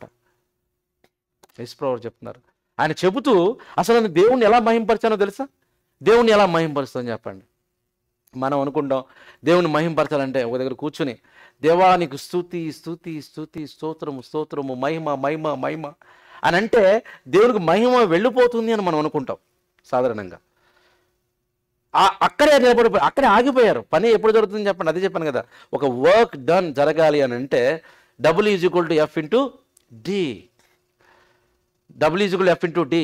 S1: యేసుప్రభువు వారు చెప్తున్నారు. ఆయన చెబుతూ అసలు నేను దేవుణ్ణి ఎలా మహింపరిచానో తెలుసా? దేవుణ్ణి ఎలా మహింపరుస్తానని చెప్పండి. మనం అనుకుంటాం దేవుని మహింపరచాలంటే ఒక దగ్గర కూర్చుని, దేవా నీకు స్తుతి స్తుతి స్తుతి స్తోత్రము స్తోత్రము మహిమ మహిమ మహిమ అని అంటే దేవునికి మహిమ వెళ్ళిపోతుంది అని మనం అనుకుంటాం సాధారణంగా. అక్కడే ఆగిపోయారు. పని ఎప్పుడు జరుగుతుందని చెప్పండి. అదే చెప్పాను కదా, ఒక వర్క్ డన్ జరగాలి అని అంటే W=F×D. W=F×D.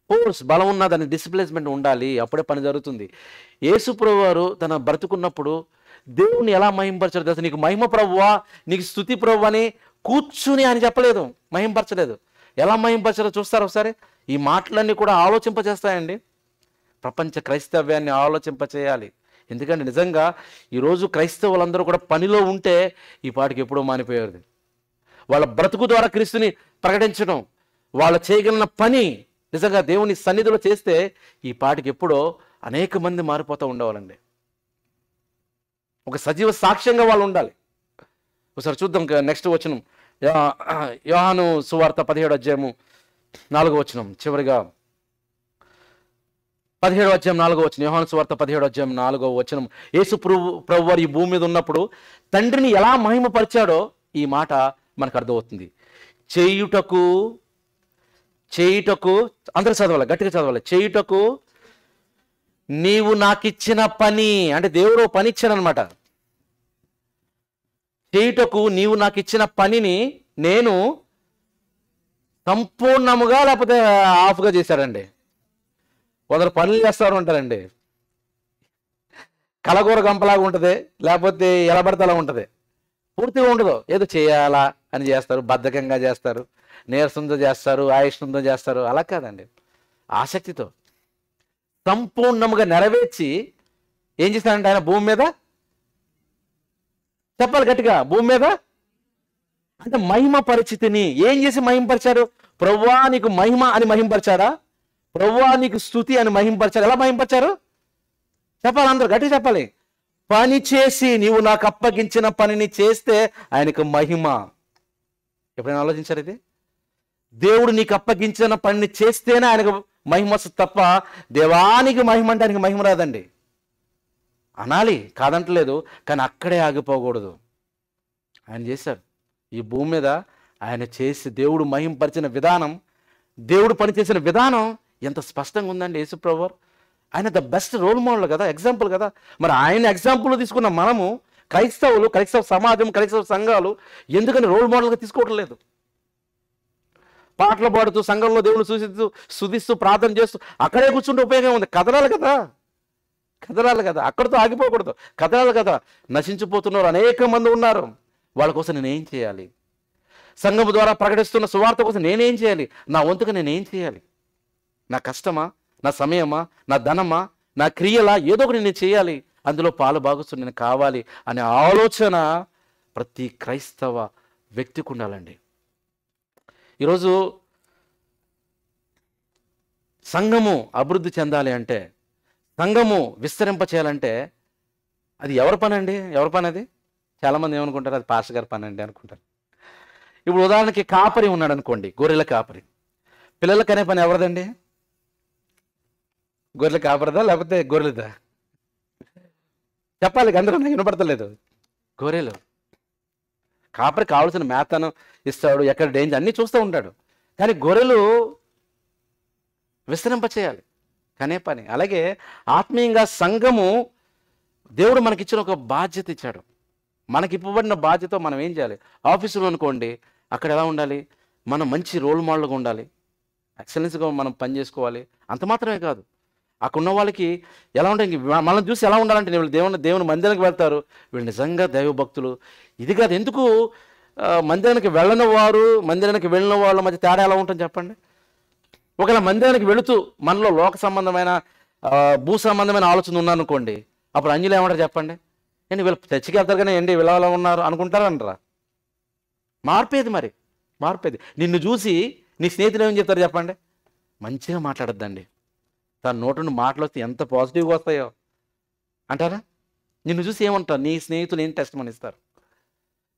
S1: ఫోర్స్, బలం ఉన్న దాని డిస్ప్లేస్మెంట్ ఉండాలి, అప్పుడే పని జరుగుతుంది. యేసుప్రభువు వారు తన బ్రతుకున్నప్పుడు దేవుని ఎలా మహింపరచారు తెలుసా? నీకు మహిమ ప్రభువా, నీకు స్తుతి ప్రభు అని కూర్చుని అని చెప్పలేదు, మహింపరచలేదు. ఎలా మహింపరచారో చూస్తారు ఒకసారి. ఈ మాటలన్నీ కూడా ఆలోచింపజేస్తాయండి. ప్రపంచ క్రైస్తవ్యాన్ని ఆలోచింపచేయాలి. ఎందుకంటే నిజంగా ఈరోజు క్రైస్తవులందరూ కూడా పనిలో ఉంటే ఈ పాటికి ఎప్పుడో మానిపోయేది. వాళ్ళ బ్రతుకు ద్వారా క్రీస్తుని ప్రకటించడం, వాళ్ళు చేయగలిగిన పని నిజంగా దేవుని సన్నిధిలో చేస్తే ఈ పాటికి ఎప్పుడో అనేక మంది మారిపోతూ ఉండేవాళ్ళండి. ఒక సజీవ సాక్ష్యంగా వాళ్ళు ఉండాలి. ఒకసారి చూద్దాం నెక్స్ట్ వచనం, యోహాను సువార్త 17వ అధ్యాయము 4వ వచనం. చివరిగా 17వ అధ్యాయం 4వ వచనం. యోహాను సువార్త 17వ అధ్యాయం 4వ వచనం. యేసు ప్రభు వారు ఈ భూమి మీద ఉన్నప్పుడు తండ్రిని ఎలా మహిమపరిచాడో ఈ మాట మనకు అర్థమవుతుంది. చేయుటకు, అందరూ చదవాలి, గట్టిగా చదవాలి. చేయుటకు నీవు నాకిచ్చిన పని, అంటే దేవుడు పని ఇచ్చాడు అనమాట. చేయుటకు నీవు నాకు ఇచ్చిన పనిని నేను సంపూర్ణముగా లేకపోతే హాఫ్గా చేశాడండి. కొందరు పనులు చేస్తారు ఉంటారండి, కలగూర గంపలాగా ఉంటుంది, లేకపోతే ఎలా పడితే అలా ఉంటుంది, పూర్తిగా ఉండదు. ఏదో చేయాలా అని చేస్తారు, బద్ధకంగా చేస్తారు, నీరసంతో చేస్తారు, ఆయుష్తో చేస్తారు. అలా కాదండి, ఆసక్తితో సంపూర్ణముగా నెరవేర్చి ఏం చేస్తాడంటే ఆయన భూమి మీద, చెప్పాలి గట్టిగా, భూమి మీద అంటే మహిమ పరిస్థితిని ఏం చేసి మహింపరిచాడు? ప్రభువా నీకు మహిమ అని మహింపరిచాడా? ప్రభువా నీకు స్తుతి అని మహింపరిచాడు. ఎలా మహింపరిచారు చెప్పాలి, అందరూ గట్టిగా చెప్పాలి. పని చేసి నీవు నాకు అప్పగించిన పనిని చేస్తే ఆయనకు మహిమ. ఎప్పుడైనా ఆలోచించారు ఇది? దేవుడు నీకు అప్పగించిన పనిని చేస్తేనే ఆయనకు మహిమ వస్తుంది తప్ప దేవానికి మహిమ అంటే ఆయనకి మహిమ రాదండి. అనాలి, కాదంటలేదు, కానీ అక్కడే ఆగిపోకూడదు. ఆయన చేశారు ఈ భూమి మీద. ఆయన చేసి దేవుడు మహింపరిచిన విధానం, దేవుడు పనిచేసిన విధానం ఎంత స్పష్టంగా ఉందండి. యేసుప్రభు ఆయన ద బెస్ట్ రోల్ మోడల్ కదా, ఎగ్జాంపుల్ కదా. మరి ఆయన ఎగ్జాంపుల్ తీసుకున్న మనము క్రైస్తవులు, క్రైస్తవ సమాజం, క్రైస్తవ సంఘాలు ఎందుకని రోల్ మోడల్గా తీసుకోవటం లేదు? పాటలు పాడుతూ సంఘంలో దేవుడు సూచిస్తూ స్తుతిస్తూ ప్రార్థన చేస్తూ అక్కడే కూర్చుంటే ఉపయోగం ఉంది. కదలాలి కదా, కదలాలి కదా, అక్కడితో ఆగిపోకూడదు, కదలాలి కదా. నశించిపోతున్నారు అనేక మంది ఉన్నారు, వాళ్ళ కోసం నేనేం చేయాలి? సంఘం ద్వారా ప్రకటిస్తున్న సువార్త కోసం నేనేం చేయాలి? నా వంతుగా నేనేం చేయాలి? నా కష్టమా, నా సమయమా, నా ధనమా, నా క్రియలా, ఏదో ఒకటి నేను చేయాలి, అందులో పాలు భాగస్తు నేను కావాలి అనే ఆలోచన ప్రతి క్రైస్తవ వ్యక్తికి ఉండాలండి. ఈరోజు సంఘము అభివృద్ధి చెందాలి అంటే, సంఘము విస్తరింప చేయాలంటే అది ఎవరి పని అండి? ఎవరి పని అది? చాలామంది ఏమనుకుంటారు, అది పాస్టర్ గారి పని అండి అనుకుంటారు. ఇప్పుడు ఉదాహరణకి కాపరి ఉన్నాడు అనుకోండి, గొర్రెల కాపరి. పిల్లలకి అనే పని ఎవరిదండి? గొర్రెల కాపరిదా లేకపోతే గొర్రెలదా? చెప్పాలి, అందరూ నాకు వినపడతలేదు. గొర్రెలు. కాపరి కావాల్సిన మేతను ఇస్తాడు, ఎక్కడ డేంజర్ అన్నీ చూస్తూ ఉంటాడు, కానీ గొర్రెలు విస్తరింప చేయాలి, కనే పని. అలాగే ఆత్మీయంగా సంఘము దేవుడు మనకిచ్చిన ఒక బాధ్యత ఇచ్చాడు. మనకి ఇవ్వబడిన బాధ్యత మనం ఏం చేయాలి? ఆఫీసులో అనుకోండి, అక్కడ ఎలా ఉండాలి? మనం మంచి రోల్ మోడల్గా ఉండాలి, ఎక్సలెన్స్గా మనం పని చేసుకోవాలి. అంత మాత్రమే కాదు, అక్కడ ఉన్న వాళ్ళకి ఎలా ఉండాలి, మనం చూసి ఎలా ఉండాలంటే దేవుని మందిరానికి వెళ్తారు, వీళ్ళు నిజంగా దైవభక్తులు. ఇది కాదు, ఎందుకు మందిరానికి వెళ్ళని వారు, మందిరానికి వెళ్ళిన వాళ్ళ మధ్య తేడా ఎలా ఉంటుంది చెప్పండి? ఒకవేళ మందిరానికి వెళుతూ మనలో లోక సంబంధమైన భూ సంబంధమైన ఆలోచన ఉన్నారనుకోండి, అప్పుడు అంజలి ఏమంటారు చెప్పండి? ఏంటి వీళ్ళు చర్చికి వెళ్తారు కానీ ఏంటి వీళ్ళ ఎలా ఉన్నారు అనుకుంటారంటారా? మార్పేది, మరి మార్పేది. నిన్ను చూసి నీ స్నేహితులు ఏమని చెప్తారు చెప్పండి? మంచిగా మాట్లాడద్దండి, తన నోటి నుండి మాటలు వస్తే ఎంత పాజిటివ్గా వస్తాయో అంటారా? నిన్ను చూసి ఏమంటారు? నీ స్నేహితులు ఏం టెస్ట్ మనిస్తారు?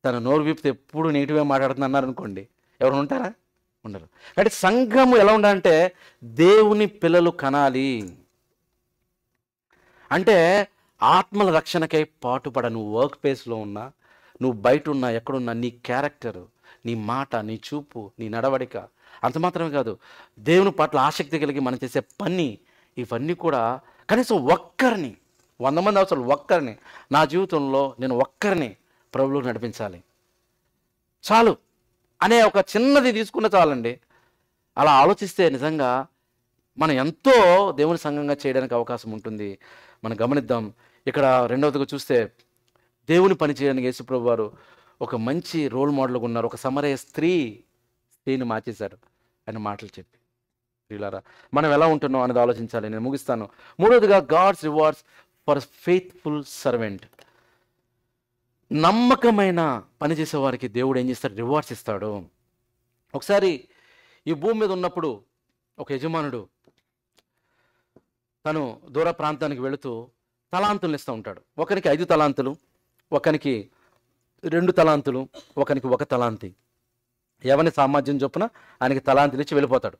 S1: తన నోరు విప్పితే ఎప్పుడు నెగిటివ్గా మాట్లాడుతున్నా అన్నారు అనుకోండి, ఎవరు ఉంటారా? ఉండరు. కాబట్టి సంఘము ఎలా ఉండాలంటే దేవుని పిల్లలు కనాలి అంటే ఆత్మల రక్షణకై పాటుపడ. నువ్వు వర్క్ ప్లేస్లో ఉన్నా, నువ్వు బయట ఉన్నా, ఎక్కడున్నా, నీ క్యారెక్టరు, నీ మాట, నీ చూపు, నీ నడవడిక, అంత మాత్రమే కాదు, దేవుని పట్ల ఆసక్తి కలిగి మనం చేసే పని, ఇవన్నీ కూడా కనీసం ఒక్కరిని, 100 మంది అవసరం, ఒక్కరిని నా జీవితంలో నేను ఒక్కరిని ప్రభువులోకి నడిపించాలి చాలు అనే ఒక చిన్నది తీసుకున్న చాలండి. అలా ఆలోచిస్తే నిజంగా మనం ఎంతో దేవుని సంఘంగా చేయడానికి అవకాశం ఉంటుంది. మనం గమనిద్దాం. ఇక్కడ రెండవదిగా చూస్తే దేవుని పని చేయడానికి యేసుప్రభు వారు ఒక మంచి రోల్ మోడల్గా ఉన్నారు. ఒక సమరయ స్త్రీని మార్చేశారు ఆయన మాటలు చెప్పి. ప్రియులారా, మనం ఎలా ఉంటున్నాం అనేది ఆలోచించాలి. నేను ముగిస్తాను. మూడవదిగా God's rewards for faithful servant. నమ్మకమైన పనిచేసే వారికి దేవుడు ఏం చేస్తాడు? రివార్డ్స్ ఇస్తాడు. ఒకసారి ఈ భూమి మీద ఉన్నప్పుడు ఒక యజమానుడు తను దూర ప్రాంతానికి వెళుతూ తలాంతులు ఇస్తూ ఉంటాడు. ఒకరికి 5 తలాంతులు, ఒకరికి 2 తలాంతులు, ఒకరికి 1 తలాంతి. ఎవరి సామర్థ్యం చొప్పున ఆయనకి తలాంతులు ఇచ్చి వెళ్ళిపోతాడు.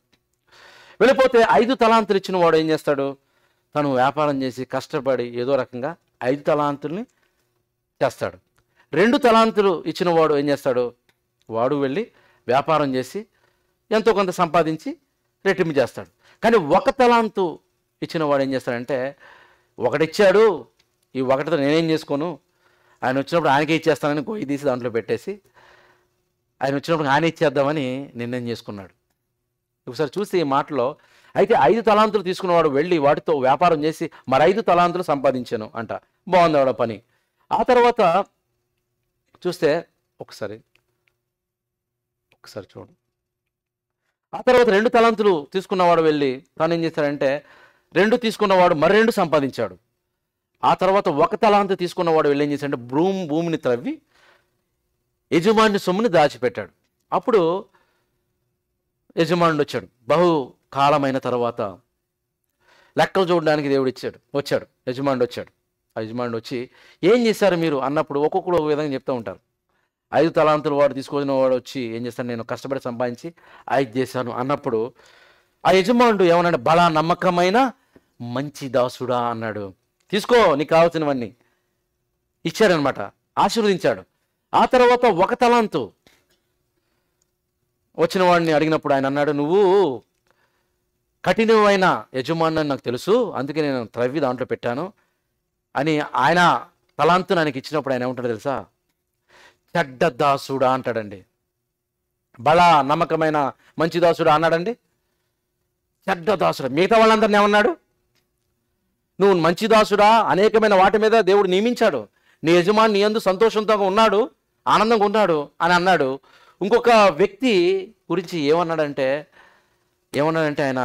S1: వెళ్ళిపోతే 5 తలాంతులు ఇచ్చిన వాడు ఏం చేస్తాడు? తను వ్యాపారం చేసి కష్టపడి ఏదో రకంగా 5 తలాంతుల్ని చేస్తాడు. 2 తలాంతులు ఇచ్చిన వాడు ఏం చేస్తాడు? వాడు వెళ్ళి వ్యాపారం చేసి ఎంతో కొంత సంపాదించి రెట్టింపు చేస్తాడు. కానీ ఒక తలాంతు ఇచ్చిన వాడు ఏం చేస్తాడంటే, ఒకటిచ్చాడు, ఈ ఒకటితో నేనేం చేసుకోను, ఆయన వచ్చినప్పుడు ఆయనకే ఇచ్చేస్తానని గొయ్యి తీసి దాంట్లో పెట్టేసి ఆయన వచ్చినప్పుడు ఆయన ఇచ్చేద్దామని నిర్ణయం చేసుకున్నాడు. ఒకసారి చూస్తే ఈ మాటలో, అయితే 5 తలాంతులు తీసుకున్నవాడు వెళ్ళి వాటితో వ్యాపారం చేసి మరి 5 తలాంతులు సంపాదించాను అంట. బాగుంది ఆవిడ పని. ఆ తర్వాత చూస్తే ఒకసారి చూడు. ఆ తర్వాత 2 తలాంతులు తీసుకున్నవాడు వెళ్ళి తాను ఏం చేశాడంటే, 2 తీసుకున్నవాడు మరి 2 సంపాదించాడు. ఆ తర్వాత 1 తలాంతు తీసుకున్నవాడు వెళ్ళి ఏం చేశాడంటే భూమిని త్రవ్వి యజమాని సొమ్ముని దాచిపెట్టాడు. అప్పుడు యజమానుడు వచ్చాడు. బహు కాలమైన తర్వాత లెక్కలు చూడడానికి దేవుడు వచ్చాడు. యజమానుడు వచ్చాడు. ఆ యజమానుడు వచ్చి ఏం చేశారు మీరు అన్నప్పుడు ఒక్కొక్కరు ఒక విధంగా చెప్తూ ఉంటారు. 5 తలాంతులు వాడు తీసుకొచ్చిన వాడు వచ్చి ఏం చేస్తాను, నేను కష్టపడి సంపాదించి 5 చేశాను అన్నప్పుడు ఆ యజమానుడు ఏమన్నాడు, బలా నమ్మకమైన మంచి దాసుడా అన్నాడు. తీసుకో నీకు కావాల్సినవన్నీ ఇచ్చాడనమాట, ఆశీర్వదించాడు. ఆ తర్వాత 1 తలాంతు వచ్చిన వాడిని అడిగినప్పుడు ఆయన అన్నాడు, నువ్వు కఠినమైన యజమాని నాకు తెలుసు, అందుకే నేను త్రవ్వి దాంట్లో పెట్టాను అని ఆయన తలాంతుని ఆయనకి ఇచ్చినప్పుడు ఆయన ఏమంటాడు తెలుసా, చెడ్డ దాసుడా అంటాడండి. బలా నమ్మకమైన మంచి దాసుడా అన్నాడండి, చెడ్డ దాసుడా. మిగతా వాళ్ళందరినీ ఏమన్నాడు, నువ్వు మంచి దాసుడా, అనేకమైన వాటి మీద దేవుడు నియమించాడు, నీ యజమాని నీ యందు సంతోషంతో ఉన్నాడు, ఆనందంగా ఉన్నాడు అని అన్నాడు. ఇంకొక వ్యక్తి గురించి ఏమన్నాడంటే ఆయన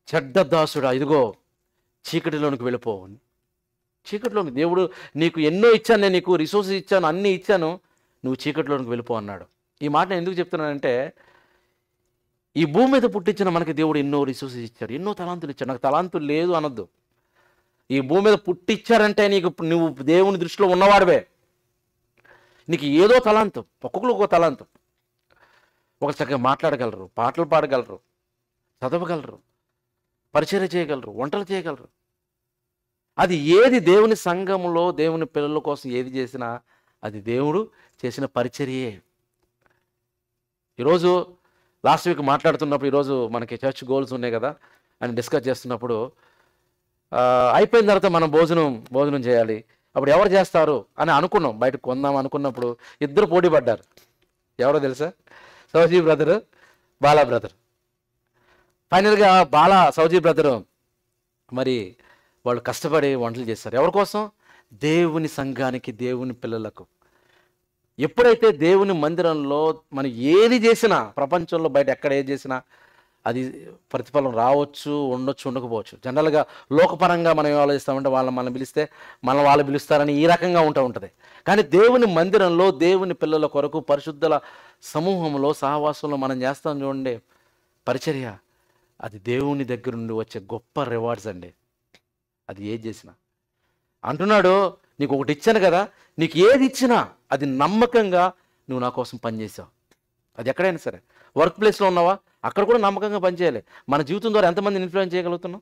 S1: చెడ్డ దాసుడా, ఇదిగో చీకటిలోనికి వెళ్ళిపో. చీకటిలోనికి దేవుడు నీకు ఎన్నో ఇచ్చాను, నేను నీకు రిసోర్సెస్ ఇచ్చాను, అన్నీ ఇచ్చాను, నువ్వు చీకటిలోనికి వెళ్ళిపో అన్నాడు. ఈ మాట నేను ఎందుకు చెప్తున్నానంటే, ఈ భూమి మీద పుట్టించిన మనకి దేవుడు ఎన్నో రిసోర్సెస్ ఇచ్చాడు, ఎన్నో తలాంతులు ఇచ్చాడు. నాకు తలాంతులు లేదు అనొద్దు. ఈ భూమి మీద పుట్టించారంటే నువ్వు దేవుని దృష్టిలో ఉన్నవాడివే. నీకు ఏదో తలాంతం, ఒక్కొక్కరు ఒక్కొక్క తలాంతం. ఒక చక్కగా మాట్లాడగలరు, పాటలు పాడగలరు, చదవగలరు, పరిచర్య చేయగలరు, వంటలు చేయగలరు. అది ఏది దేవుని సంఘంలో దేవుని పిల్లల కోసం ఏది చేసినా అది దేవుడు చేసిన పరిచర్యే. ఈరోజు లాస్ట్ వీక్ మాట్లాడుతున్నప్పుడు, ఈరోజు మనకి చర్చ్ గోల్స్ ఉన్నాయి కదా అని డిస్కస్ చేస్తున్నప్పుడు, అయిపోయిన తర్వాత మనం భోజనం చేయాలి, అప్పుడు ఎవరు చేస్తారు అని అనుకున్నాం, బయటకు కొందాం అనుకున్నప్పుడు 2 పోటీ పడ్డారు. ఎవరో తెలుసా, సౌజీ బ్రదరు, బాలా బ్రదర్. ఫైనల్గా సౌజీ బ్రదరు మరి వాళ్ళు కష్టపడి వంటలు చేస్తారు. ఎవరి కోసం, దేవుని సంఘానికి, దేవుని పిల్లలకు. ఎప్పుడైతే దేవుని మందిరంలో మనం ఏది చేసినా, ప్రపంచంలో బయట ఎక్కడ ఏది చేసినా అది ప్రతిఫలం రావచ్చు, ఉండొచ్చు, ఉండకపోవచ్చు. జనరల్గా లోకపరంగా మనం ఏం ఆలోచిస్తామంటే, మనం పిలిస్తే వాళ్ళు పిలుస్తారని ఈ రకంగా ఉంటుంది. కానీ దేవుని మందిరంలో దేవుని పిల్లల కొరకు పరిశుద్ధుల సమూహంలో సహవాసంలో మనం చేస్తాం చూడండి పరిచర్య, అది దేవుని దగ్గర నుండి వచ్చే గొప్ప రివార్డ్స్ అండి. అది ఏది చేసినా అంటున్నాడు, నీకు ఒకటి ఇచ్చాను కదా, నీకు ఏది ఇచ్చినా అది నమ్మకంగా నువ్వు నా కోసం పనిచేసావు. అది ఎక్కడైనా సరే, వర్క్ ప్లేస్లో ఉన్నావా, అక్కడ కూడా నమ్మకంగా పనిచేయాలి. మన జీవితం ద్వారా ఎంతమందిని ఇన్ఫ్లుయెన్స్ చేయగలుగుతున్నాం?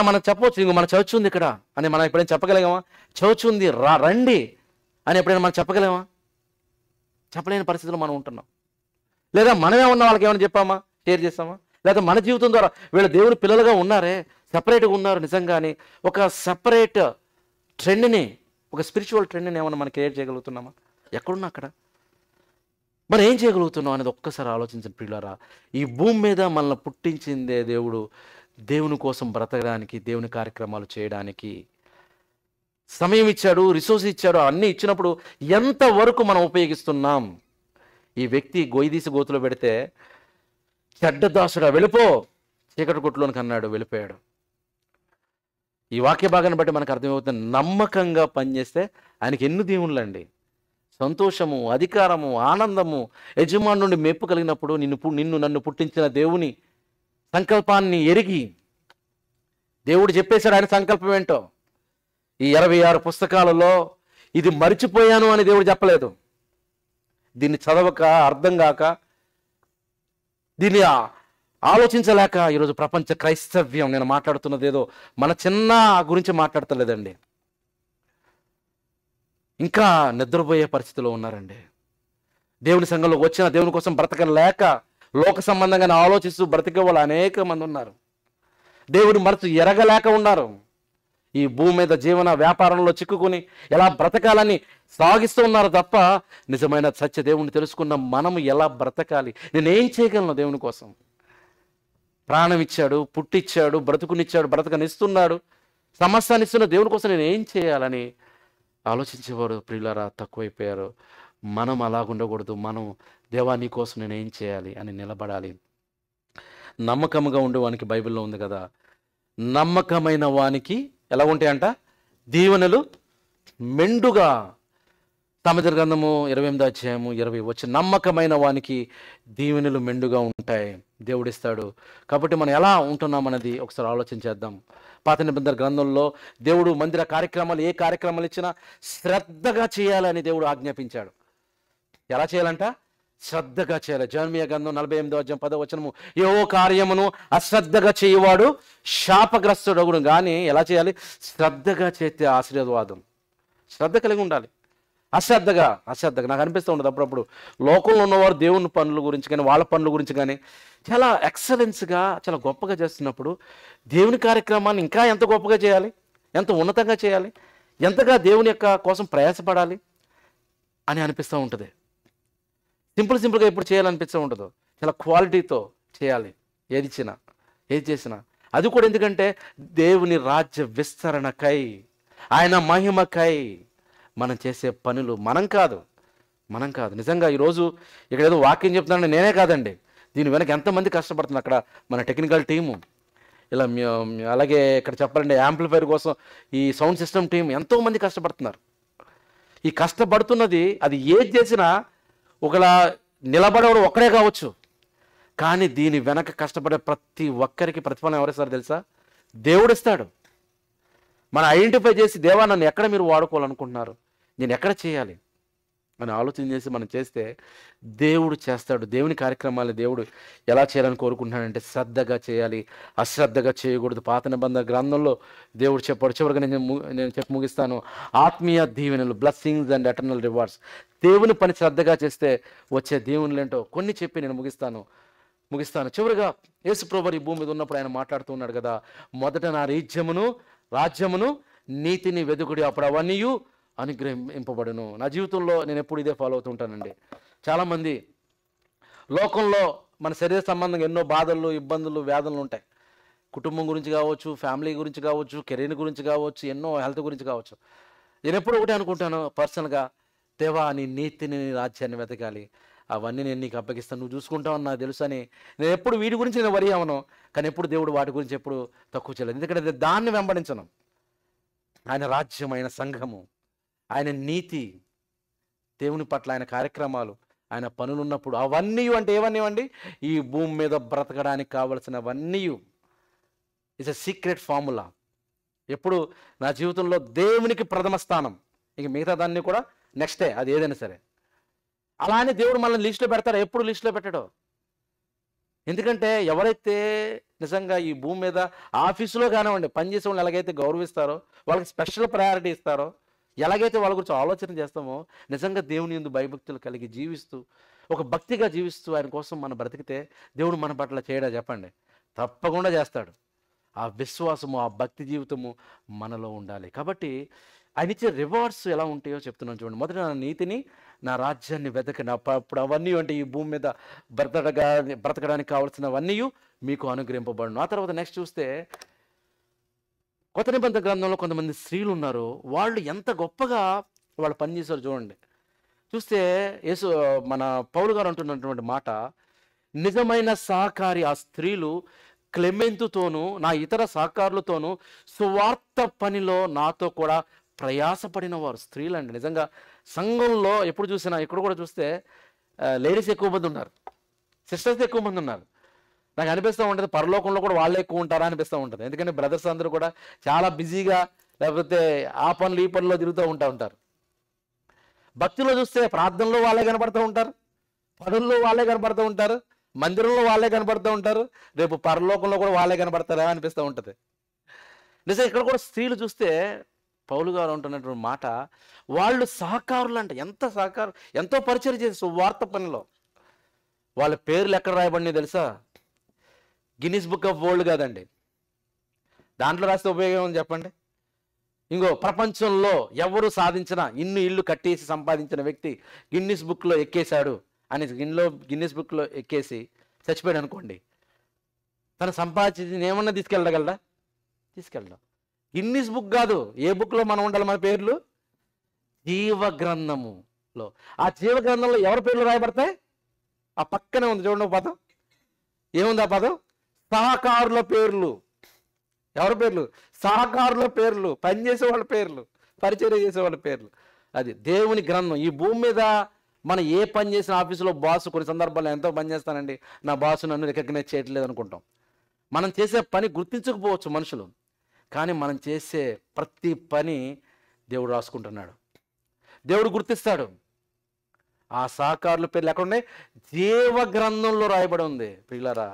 S1: మనం చెప్పవచ్చు, ఇంకో మన చర్చ్ ఉంది ఇక్కడ అని మనం ఎప్పుడైనా చెప్పగలిగామా? చర్చ్ ఉంది, రండి అని ఎప్పుడైనా మనం చెప్పగలేమా? చెప్పలేని పరిస్థితుల్లో మనం ఉంటున్నాం. లేదా మనమే ఉన్న వాళ్ళకి ఏమైనా చెప్పామా, షేర్ చేస్తామా? లేదా మన జీవితం ద్వారా వీళ్ళు దేవుని పిల్లలుగా ఉన్నారే, సెపరేట్గా ఉన్నారు నిజంగానే, ఒక సెపరేట్ ట్రెండ్ని, ఒక స్పిరిచువల్ ట్రెండ్ని ఏమన్నా మనం క్రియేట్ చేయగలుగుతున్నామా? ఎక్కడున్నా అక్కడ మనం ఏం చేయగలుగుతున్నాం అనేది ఒక్కసారి ఆలోచించండి ప్రియులారా. ఈ భూమి మీద మనల్ని పుట్టించిందే దేవుడు దేవుని కోసం బ్రతకడానికి, దేవుని కార్యక్రమాలు చేయడానికి సమయం ఇచ్చాడు, రిసోర్స్ ఇచ్చాడు. అన్నీ ఇచ్చినప్పుడు ఎంతవరకు మనం ఉపయోగిస్తున్నాం? ఈ వ్యక్తి గొయ్యి గోతులో పెడితే, చెడ్డ దాసుడా వెళ్ళిపో చీకటి కొట్టులోనికి అన్నాడు, వెళ్ళిపోయాడు. ఈ వాక్య భాగాన్ని బట్టి మనకు అర్థమవుతుంది, నమ్మకంగా పనిచేస్తే ఆయనకి ఎన్ని దేవుళ్ళండి. సంతోషము, అధికారము, ఆనందము, యజమాని నుండి మెప్పు కలిగినప్పుడు నన్ను పుట్టించిన దేవుని సంకల్పాన్ని ఎరిగి, దేవుడు చెప్పేశాడు ఆయన సంకల్పం ఏంటో. ఈ 26 పుస్తకాలలో ఇది మరిచిపోయాను అని దేవుడు చెప్పలేదు. దీన్ని చదవక, అర్థం కాక, దీన్ని ఆలోచించలేక ఈరోజు ప్రపంచ క్రైస్తవ్యం, నేను మాట్లాడుతున్నది ఏదో మన చిన్న గురించి మాట్లాడతలేదండి, ఇంకా నిద్రపోయే పరిస్థితిలో ఉన్నారండి. దేవుని సంఘంలో వచ్చిన దేవుని కోసం బ్రతకలేక లోక సంబంధంగా ఆలోచిస్తూ బ్రతికే వాళ్ళు అనేక మంది ఉన్నారు. దేవుని మనసు ఎరగలేక ఉన్నారు. ఈ భూమి మీద జీవన వ్యాపారంలో చిక్కుకుని ఎలా బ్రతకాలని సాగిస్తూ ఉన్నారు తప్ప నిజమైన సత్య దేవుని తెలుసుకున్న మనము ఎలా బ్రతకాలి, నేనేం చేయగలను దేవుని కోసం? ప్రాణం ఇచ్చాడు, పుట్టిచ్చాడు, బ్రతుకునిచ్చాడు, బ్రతకనిస్తున్నాడు, సమస్యాన్ని ఇస్తున్న దేవుని కోసం నేను ఏం చేయాలని ఆలోచించేవారు ప్రియులారా తక్కువైపోయారు. మనం అలాగుండకూడదు. మనం దేవా నీ కోసం నేను ఏం చేయాలి అని నిలబడాలి. నమ్మకంగా ఉండేవానికి బైబిల్లో ఉంది కదా, నమ్మకమైన వానికి ఎలా ఉంటాయంట? దీవెనలు మెండుగా. సామెతల గ్రంథము 28వ అధ్యాయము 20 వచ్చి నమ్మకమైన వానికి దీవెనలు మెండుగా ఉంటాయి, దేవుడిస్తాడు. కాబట్టి మనం ఎలా ఉంటున్నాం అన్నది ఒకసారి ఆలోచించేద్దాం. పాత నిబంధన గ్రంథంలో దేవుడు మందిర కార్యక్రమాలు ఏ కార్యక్రమాలు ఇచ్చినా శ్రద్ధగా చేయాలని దేవుడు ఆజ్ఞాపించాడు. ఎలా చేయాలంట? శ్రద్ధగా చేయాలి. జెరమీయా గ్రంథం 48వ అధ్యాయం 10వ వచనము, ఏ కార్యమును అశ్రద్ధగా చేయవాడు శాపగ్రస్తుడగును. కానీ ఎలా చేయాలి? శ్రద్ధగా చేస్తే ఆశీర్వాదం. శ్రద్ధ కలిగి ఉండాలి. అశ్రద్ధగా నాకు అనిపిస్తూ ఉండదు అప్పుడప్పుడు లోకంలో ఉన్నవారు దేవుని పనుల గురించి కానీ వాళ్ళ పనుల గురించి కానీ చాలా ఎక్సలెన్స్గా చాలా గొప్పగా చేస్తున్నప్పుడు దేవుని కార్యక్రమాన్ని ఇంకా ఎంత గొప్పగా చేయాలి, ఎంత ఉన్నతంగా చేయాలి, ఎంతగా దేవుని యొక్క కోసం ప్రయాసపడాలి అని అనిపిస్తూ ఉంటుంది. సింపుల్గా ఎప్పుడు చేయాలనిపిస్తూ ఉండదు. చాలా క్వాలిటీతో చేయాలి ఏది చేసినా. అది కూడా ఎందుకంటే దేవుని రాజ్య విస్తరణకై, ఆయన మహిమకై మనం చేసే పనులు. మనం కాదు. నిజంగా ఈరోజు ఇక్కడ ఏదో వాక్యం చెప్తున్నాను నేనే కాదండి, దీని వెనక ఎంతమంది కష్టపడుతున్నారు. అక్కడ మన టెక్నికల్ టీము, ఇలా అలాగే ఇక్కడ చెప్పాలంటే యాంప్లిఫైర్ కోసం ఈ సౌండ్ సిస్టమ్ టీం ఎంతోమంది కష్టపడుతున్నారు. ఈ కష్టపడుతున్నది అది ఏది చేసినా ఒకలా నిలబడేవాడు ఒక్కడే కావచ్చు, కానీ దీని వెనక కష్టపడే ప్రతి ఒక్కరికి ప్రతిఫలం ఎవరిస్తారు తెలుసా? దేవుడిస్తాడు. మనం ఐడెంటిఫై చేసి దేవా నన్ను ఎక్కడ మీరు వాడుకోవాలనుకుంటున్నారు, నేను ఎక్కడ చేయాలి అని ఆలోచన చేసి మనం చేస్తే దేవుడు చేస్తాడు. దేవుని కార్యక్రమాలు దేవుడు ఎలా చేయాలని కోరుకుంటున్నాడంటే శ్రద్ధగా చేయాలి, అశ్రద్ధగా చేయకూడదు. పాత నిబంధన గ్రంథంలో దేవుడు చెప్పాడు. చివరిగా నేను చెప్పి ముగిస్తాను. ఆత్మీయ దీవెనలు, బ్లెస్సింగ్స్ అండ్ ఎటర్నల్ రివార్డ్స్. దేవుని పని శ్రద్ధగా చేస్తే వచ్చే దీవెనలు ఏంటో కొన్ని చెప్పి నేను ముగిస్తాను. చివరిగా యేసు ప్రభువు ఈ భూమి మీద ఉన్నప్పుడు ఆయన మాట్లాడుతూ ఉన్నాడు కదా, మొదట నా రాజ్యమును నీతిని వెదుకుడి, అప్పుడు అవన్నీ అనుగ్రహింపబడును. నా జీవితంలో నేను ఎప్పుడు ఇదే ఫాలో అవుతూ ఉంటానండి. చాలామంది లోకంలో మన శరీర సంబంధంగా ఎన్నో బాధలు, ఇబ్బందులు, వేదనలు ఉంటాయి. కుటుంబం గురించి కావచ్చు, ఫ్యామిలీ గురించి కావచ్చు, కెరీర్ గురించి కావచ్చు, ఎన్నో హెల్త్ గురించి కావచ్చు. నేను ఎప్పుడు ఒకటే అనుకుంటాను పర్సనల్గా, దేవా నీ నీతిని, నీ రాజ్యాన్ని వెతకాలి, అవన్నీ నేను నీకు అప్పగిస్తాను, నువ్వు చూసుకుంటావని నాకు తెలుసు అని. నేను ఎప్పుడు వీటి గురించి నేను వరి అవను, కానీ ఎప్పుడు దేవుడు వాటి గురించి ఎప్పుడు తక్కువ చేయలేదు. ఎందుకంటే దాన్ని వెంబడించను. ఆయన రాజ్యం, ఆయన సంఘము, ఆయన నీతి, దేవుని పట్ల ఆయన కార్యక్రమాలు, ఆయన పనులు ఉన్నప్పుడు అవన్నీ అంటే ఏవన్నీ ఈ భూమి మీద బ్రతకడానికి కావలసినవన్నీ ఇట్స్ ఎ సీక్రెట్ ఫార్ములా. ఎప్పుడు నా జీవితంలో దేవునికి ప్రథమ స్థానం, ఇంక మిగతా దాన్ని కూడా నెక్స్టే, అది ఏదైనా సరే. అలానే దేవుడు మనల్ని లిస్టులో పెడతాడు, ఎప్పుడు లిస్టులో పెట్టాడో. ఎందుకంటే ఎవరైతే నిజంగా ఈ భూమి మీద ఆఫీసులో కానివ్వండి పనిచేసే వాళ్ళు ఎలాగైతే గౌరవిస్తారో, వాళ్ళకి స్పెషల్ ప్రయారిటీ ఇస్తారో, ఎలాగైతే వాళ్ళ గురించి ఆలోచన చేస్తామో, నిజంగా దేవుని యందు భయభక్తులు కలిగి జీవిస్తూ, ఒక భక్తిగా జీవిస్తూ ఆయన కోసం మనం బ్రతికితే దేవుడు మన పట్ల చేయడా చెప్పండి? తప్పకుండా చేస్తాడు. ఆ విశ్వాసము, ఆ భక్తి జీవితము మనలో ఉండాలి. కాబట్టి ఆయన ఇచ్చే రివార్డ్స్ ఎలా ఉంటాయో చెప్తున్నాను చూడండి. మొదట నా నీతిని, నా రాజ్యాన్ని వెతకని, అప్పుడు అవన్నీ అంటే ఈ భూమి మీద బ్రతకడానికి కావాల్సినవన్నీ మీకు అనుగ్రహింపబడును. ఆ తర్వాత నెక్స్ట్ చూస్తే కొత్త నిబంధన గ్రంథంలో కొంతమంది స్త్రీలు ఉన్నారు. వాళ్ళు ఎంత గొప్పగా వాళ్ళు పనిచేశారు చూడండి. చూస్తే మన పౌలు గారు అంటున్నటువంటి మాట, నిజమైన సహకారి ఆ స్త్రీలు క్లెమెంతుతోనూ నా ఇతర సహకారులతోనూ సువార్త పనిలో నాతో కూడా ప్రయాసపడిన వారు స్త్రీలు అండి. నిజంగా సంఘంలో ఎప్పుడు చూసినా ఇక్కడ కూడా చూస్తే లేడీస్ ఎక్కువ మంది ఉన్నారు, సిస్టర్స్ ఎక్కువ మంది ఉన్నారు. నాకు అనిపిస్తూ ఉంటుంది పరలోకంలో కూడా వాళ్ళే ఎక్కువ ఉంటారా అనిపిస్తూ ఉంటుంది. ఎందుకంటే బ్రదర్స్ అందరూ కూడా చాలా బిజీగా, లేకపోతే ఆ పనులు ఈ పనుల్లో తిరుగుతూ ఉంటారు. భక్తిలో చూస్తే ప్రార్థనలో వాళ్ళే కనపడుతూ ఉంటారు, పనుల్లో వాళ్ళే కనపడుతూ ఉంటారు, మందిరంలో వాళ్ళే కనపడుతూ ఉంటారు. రేపు పరలోకంలో కూడా వాళ్ళే కనపడతారా అనిపిస్తూ ఉంటుంది. నిజంగా ఇక్కడ కూడా స్త్రీలు చూస్తే పౌలు గారు అంటున్నటువంటి మాట, వాళ్ళు సహకారులు అంట. ఎంత సహకారం, ఎంతో పరిచయం చేసే సువార్త పనిలో. వాళ్ళ పేర్లు ఎక్కడ రాయబడినాయి తెలుసా? గిన్నిస్ బుక్ ఆఫ్ వరల్డ్ కాదండి. దాంట్లో రాస్తే ఉపయోగం ఉంది చెప్పండి? ఇంకో ప్రపంచంలో ఎవరు సాధించిన ఇన్ని ఇల్లు కట్టేసి సంపాదించిన వ్యక్తి గిన్నిస్ బుక్లో ఎక్కేశాడు అని గిన్నిస్ బుక్లో ఎక్కేసి చచ్చిపోయాడు అనుకోండి, తను సంపాదించి ఏమన్నా తీసుకెళ్ళగలరా? తీసుకెళ్ళడం. గిన్నిస్ బుక్ కాదు, ఏ బుక్లో మనం ఉండాలి? మన పేర్లు జీవ గ్రంథములో. ఆ జీవ గ్రంథంలో ఎవరి పేర్లు రాయబడతాయి? ఆ పక్కనే ఉంది చూడండి ఒక పదం. ఏముంది ఆ పదం? సహకారుల పేర్లు. ఎవరి పేర్లు? సహకారుల పేర్లు, పనిచేసే వాళ్ళ పేర్లు, పరిచయం చేసే వాళ్ళ పేర్లు. అది దేవుని గ్రంథం. ఈ భూమి మీద మనం ఏ పని చేసిన ఆఫీసులో బాసు కొన్ని సందర్భాల్లో ఎంతో పని చేస్తానండి, నా బాసు నన్ను రికగ్నైజ్ చేయట్లేదు అనుకుంటాం. మనం చేసే పని గుర్తించకపోవచ్చు మనుషులు, కానీ మనం చేసే ప్రతి పని దేవుడు రాసుకుంటున్నాడు, దేవుడు గుర్తిస్తాడు. ఆ సహకారుల పేర్లు ఎక్కడ ఉన్నాయి? జీవ గ్రంథంలో రాయబడి ఉంది. పిల్లరా,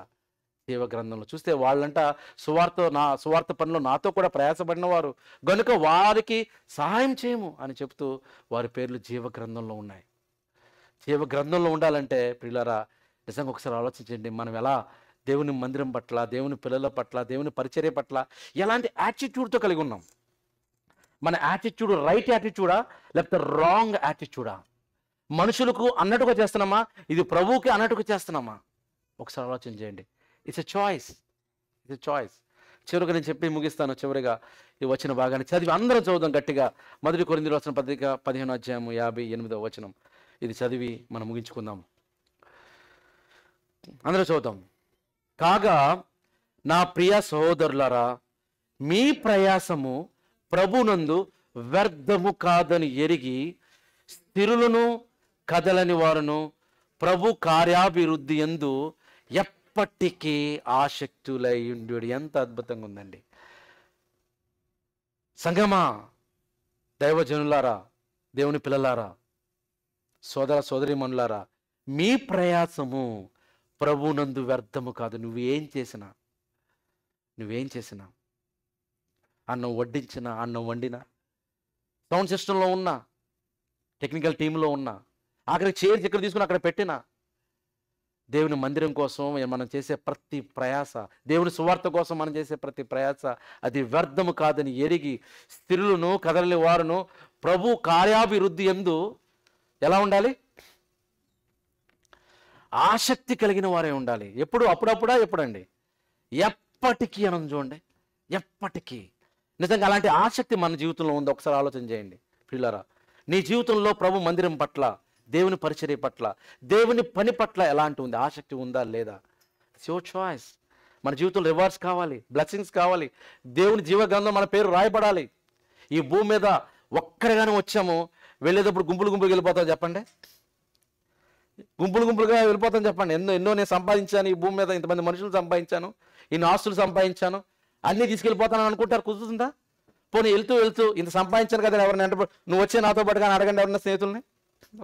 S1: జీవ గ్రంథంలో చూస్తే వాళ్ళంట సువార్త పనిలో నాతో కూడా ప్రయాసపడిన వారు గనుక వారికి సహాయం చేయము అని చెప్తూ వారి పేర్లు జీవ గ్రంథంలో ఉన్నాయి. జీవ గ్రంథంలో ఉండాలంటే పిల్లరా, నిజంగా ఒకసారి ఆలోచించండి. మనం ఎలా దేవుని మందిరం పట్ల, దేవుని పిల్లల పట్ల, దేవుని పరిచర్య పట్ల ఎలాంటి యాటిట్యూడ్తో కలిగి ఉన్నాం? మన యాటిట్యూడ్ రైట్ యాటిట్యూడా లేకపోతే రాంగ్ యాటిట్యూడా? మనుషులకు అన్నట్టుగా చేస్తున్నామా, ఇది ప్రభువుకి అన్నట్టుగా చేస్తున్నామా? ఒకసారి ఆలోచన చేయండి. It's a choice. చివరిగా నేను చెప్పి ముగిస్తాను. చివరిగా ఈ వచ్చిన భాగాన్ని చదివి అందరం చదువుదాం గట్టిగా. 1 కొరింథీయులకు రాసిన పత్రిక 15వ అధ్యాయం 58వ వచనం. ఇది చదివి మనం ముగించుకుందాం. అందరూ చదువుతాం. కాగా నా ప్రియ సహోదరులారా, మీ ప్రయాసము ప్రభునందు వ్యర్థము కాదని ఎరిగి స్థిరులను కదలని వారును ప్రభు కార్యాభివృద్ధి యందు ఎప్పటికీ ఆసక్తులై ఉండు. ఎంత అద్భుతంగా ఉందండి. సంగమా, దైవజనులారా, దేవుని పిల్లలారా, సోదర సోదరీమణులారా, మీ ప్రయాసము ప్రభునందు వ్యర్థము కాదు. నువ్వేం చేసినా అన్నం వడ్డించినా, అన్నం వండినా, సౌండ్ సిస్టంలో ఉన్నా, టెక్నికల్ టీంలో ఉన్నా, ఆఖరికి చైర్స్ ఇక్కడ తీసుకుని అక్కడ పెట్టినా, దేవుని మందిరం కోసం మనం చేసే ప్రతి ప్రయాస, దేవుని సువార్త కోసం మనం చేసే ప్రతి ప్రయాస అది వ్యర్థము కాదని ఎరిగి స్థిరులను కదలని వారును ప్రభు కార్యాభివృద్ధి యందు ఎలా ఉండాలి? ఆసక్తి కలిగిన వారే ఉండాలి. ఎప్పుడు? అప్పుడప్పుడా? ఎప్పుడండి? ఎప్పటికీ అని చూడండి. ఎప్పటికీ. నిజంగా అలాంటి ఆసక్తి మన జీవితంలో ఉంది. ఒకసారి ఆలోచన చేయండి పిల్లరా. నీ జీవితంలో ప్రభు మందిరం పట్ల, దేవుని పరిచర్య పట్ల, దేవుని పని పట్ల ఎలాంటి ఉంది? ఆసక్తి ఉందా లేదా? It's your choice. మన జీవితంలో రివార్డ్స్ కావాలి, బ్లెస్సింగ్స్ కావాలి, దేవుని జీవ గ్రంథం మన పేరు రాయబడాలి. ఈ భూమి మీద ఒక్కరిగానే వచ్చాము, వెళ్ళేటప్పుడు గుంపులుగా వెళ్ళిపోతాం చెప్పండి? గుంపులుగా వెళ్ళిపోతాం చెప్పండి? ఎన్నో నేను సంపాదించాను, ఈ భూమి మీద ఇంతమంది మనుషులు సంపాదించాను, ఇన్ని ఆస్తులు సంపాదించాను, అన్నీ తీసుకెళ్ళిపోతానని అనుకుంటారు. కుదురుతుందా? పోనీ వెళ్తూ ఇంత సంపాదించాను కదా, ఎవరిని అంటే నువ్వు వచ్చే నాతో పాటు కానీ అడగండి ఎవరన్నా స్నేహితుల్ని.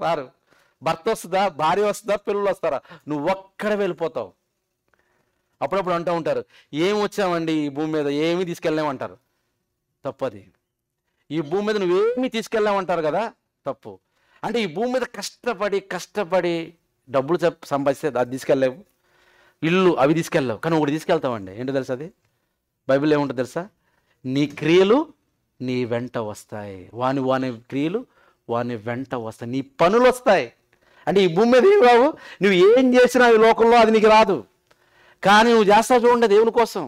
S1: రారు. భర్త వస్తుందా, భార్య వస్తుందా, పిల్లలు వస్తారా? నువ్వు ఒక్కడ వెళ్ళిపోతావు. అప్పుడప్పుడు అంటూ ఉంటారు, ఏం వచ్చామండి ఈ భూమి మీద, ఏమీ తీసుకెళ్ళామంటారు. తప్పది. ఈ భూమి మీద నువ్వేమీ తీసుకెళ్ళామంటారు కదా, తప్పు. అంటే ఈ భూమి మీద కష్టపడి డబ్బులు సంపాదిస్తే అది తీసుకెళ్ళలేవు, ఇల్లు అవి తీసుకెళ్ళావు, కానీ ఒకటి తీసుకెళ్తామండి. ఏంటో తెలుసా? అది బైబిల్లో ఏముంటుంది తెలుసా? నీ క్రియలు నీ వెంట వస్తాయి, వాని క్రియలు వాని వెంట వస్తాయి, నీ పనులు వస్తాయి. అంటే ఈ భూమి మీద ఏం రావు, నువ్వు ఏం చేసినా ఈ లోకంలో అది నీకు రాదు, కానీ నువ్వు చేస్తావు చూడండి దేవుని కోసం,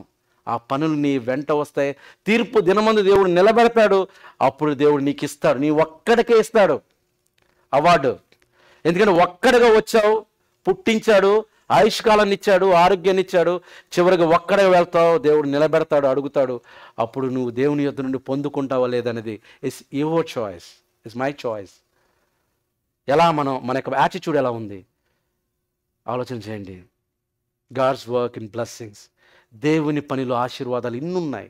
S1: ఆ పనులు నీ వెంట వస్తాయి. తీర్పు దినమందు దేవుడు నిలబెడతాడు, అప్పుడు దేవుడు నీకు ఇస్తాడు, నీ ఒక్కడికే ఇస్తాడు అవార్డు. ఎందుకంటే ఒక్కడిగా వచ్చావు, పుట్టించాడు, ఆయుష్కాలాన్ని ఇచ్చాడు, ఆరోగ్యాన్ని ఇచ్చాడు, చివరికి ఒక్కడే వెళ్తావు, దేవుడు నిలబెడతాడు, అడుగుతాడు, అప్పుడు నువ్వు దేవుని యొద్ద నుండి పొందుకుంటావా లేదనేది it's your choice, it's my choice. ఎలా మన యొక్క యాటిట్యూడ్ ఎలా ఉంది ఆలోచన చేయండి. God's work in blessings. దేవుని పనిలో ఆశీర్వాదాలు ఇన్నున్నాయి.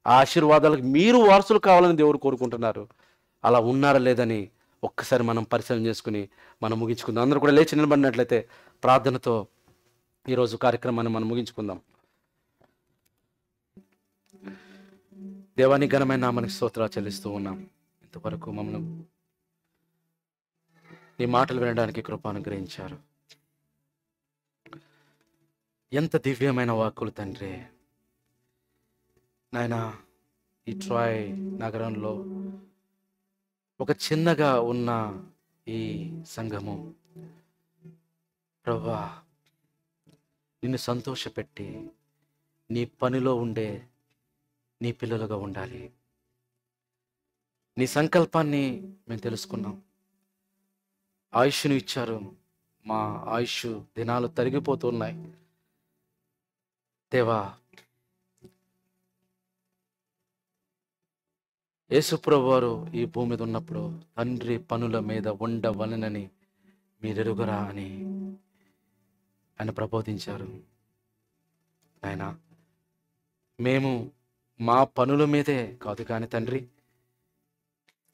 S1: ఆ ఆశీర్వాదాలకు మీరు వారసులు కావాలని దేవుడు కోరుకుంటున్నారు. అలా ఉన్నారా లేదని ఒక్కసారి మనం పరిశీలన చేసుకుని మనం ముగించుకుందాం. అందరూ కూడా లేచి నిలబడినట్లయితే ప్రార్థనతో ఈరోజు కార్యక్రమాన్ని మనం ముగించుకుందాం. దేవాని ఘనమైన నామానికి స్తోత్రాలు చెల్లిస్తూ ఉన్నాం. ఇంతవరకు మమ్మల్ని నీ మాటలు వినడానికి కృప అనుగ్రహించారు. ఎంత దివ్యమైన వాక్కులు తండ్రి. నాయన, ఈ ట్రాయ్ నగరంలో ఒక చిన్నగా ఉన్న ఈ సంఘము ప్రభువా, నిన్ను సంతోషపెట్టి నీ పనిలో ఉండే నీ పిల్లలుగా ఉండాలి. నీ సంకల్పాన్ని మేము తెలుసుకున్నాం. ఆయుష్ను ఇచ్చారు. మా ఆయుష్ దినాలు తరిగిపోతున్నాయి. దేవా, యేసుప్రభు వారు ఈ భూమి మీద ఉన్నప్పుడు తండ్రి పనుల మీద ఉండవలనని మీరెరుగరా అని ఆయన ప్రబోధించారు. ఆయన మేము మా పనుల మీదే కాదు కానీ తండ్రి,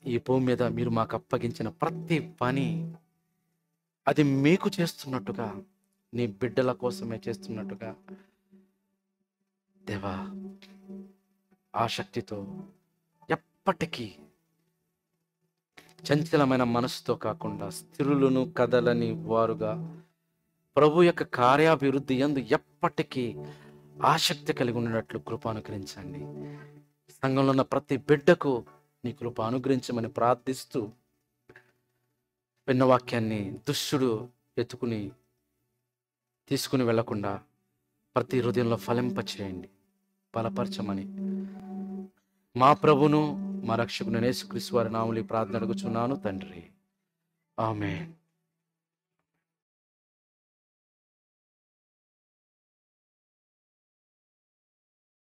S1: ఈ భూమి మీద మీరు మాకు అప్పగించిన ప్రతి పని అది మీకు చేస్తున్నట్టుగా, నీ బిడ్డల కోసమే చేస్తున్నట్టుగా దేవా, ఆ శక్తితో ఎప్పటికీ చంచలమైన మనసుతో కాకుండా స్థిరులను కదలని వారుగా ప్రభు యొక్క కార్యాభివృద్ధి యందు ఎప్పటికీ ఆసక్తి కలిగి ఉన్నట్లు కృప అనుగ్రహించండి. సంఘంలో ఉన్న ప్రతి బిడ్డకు నీ కృప అనుగ్రహించమని ప్రార్థిస్తూ, విన్న వాక్యాన్ని దుష్టుడు తీసుకుని వెళ్లకుండా ప్రతి హృదయంలో ఫలింపచేయండి, బలపరచమని మా ప్రభును మా రక్షకుని యేసుక్రీస్తు వారి నామములో ప్రార్థన అడుగుచున్నాను తండ్రి. ఆమేన్.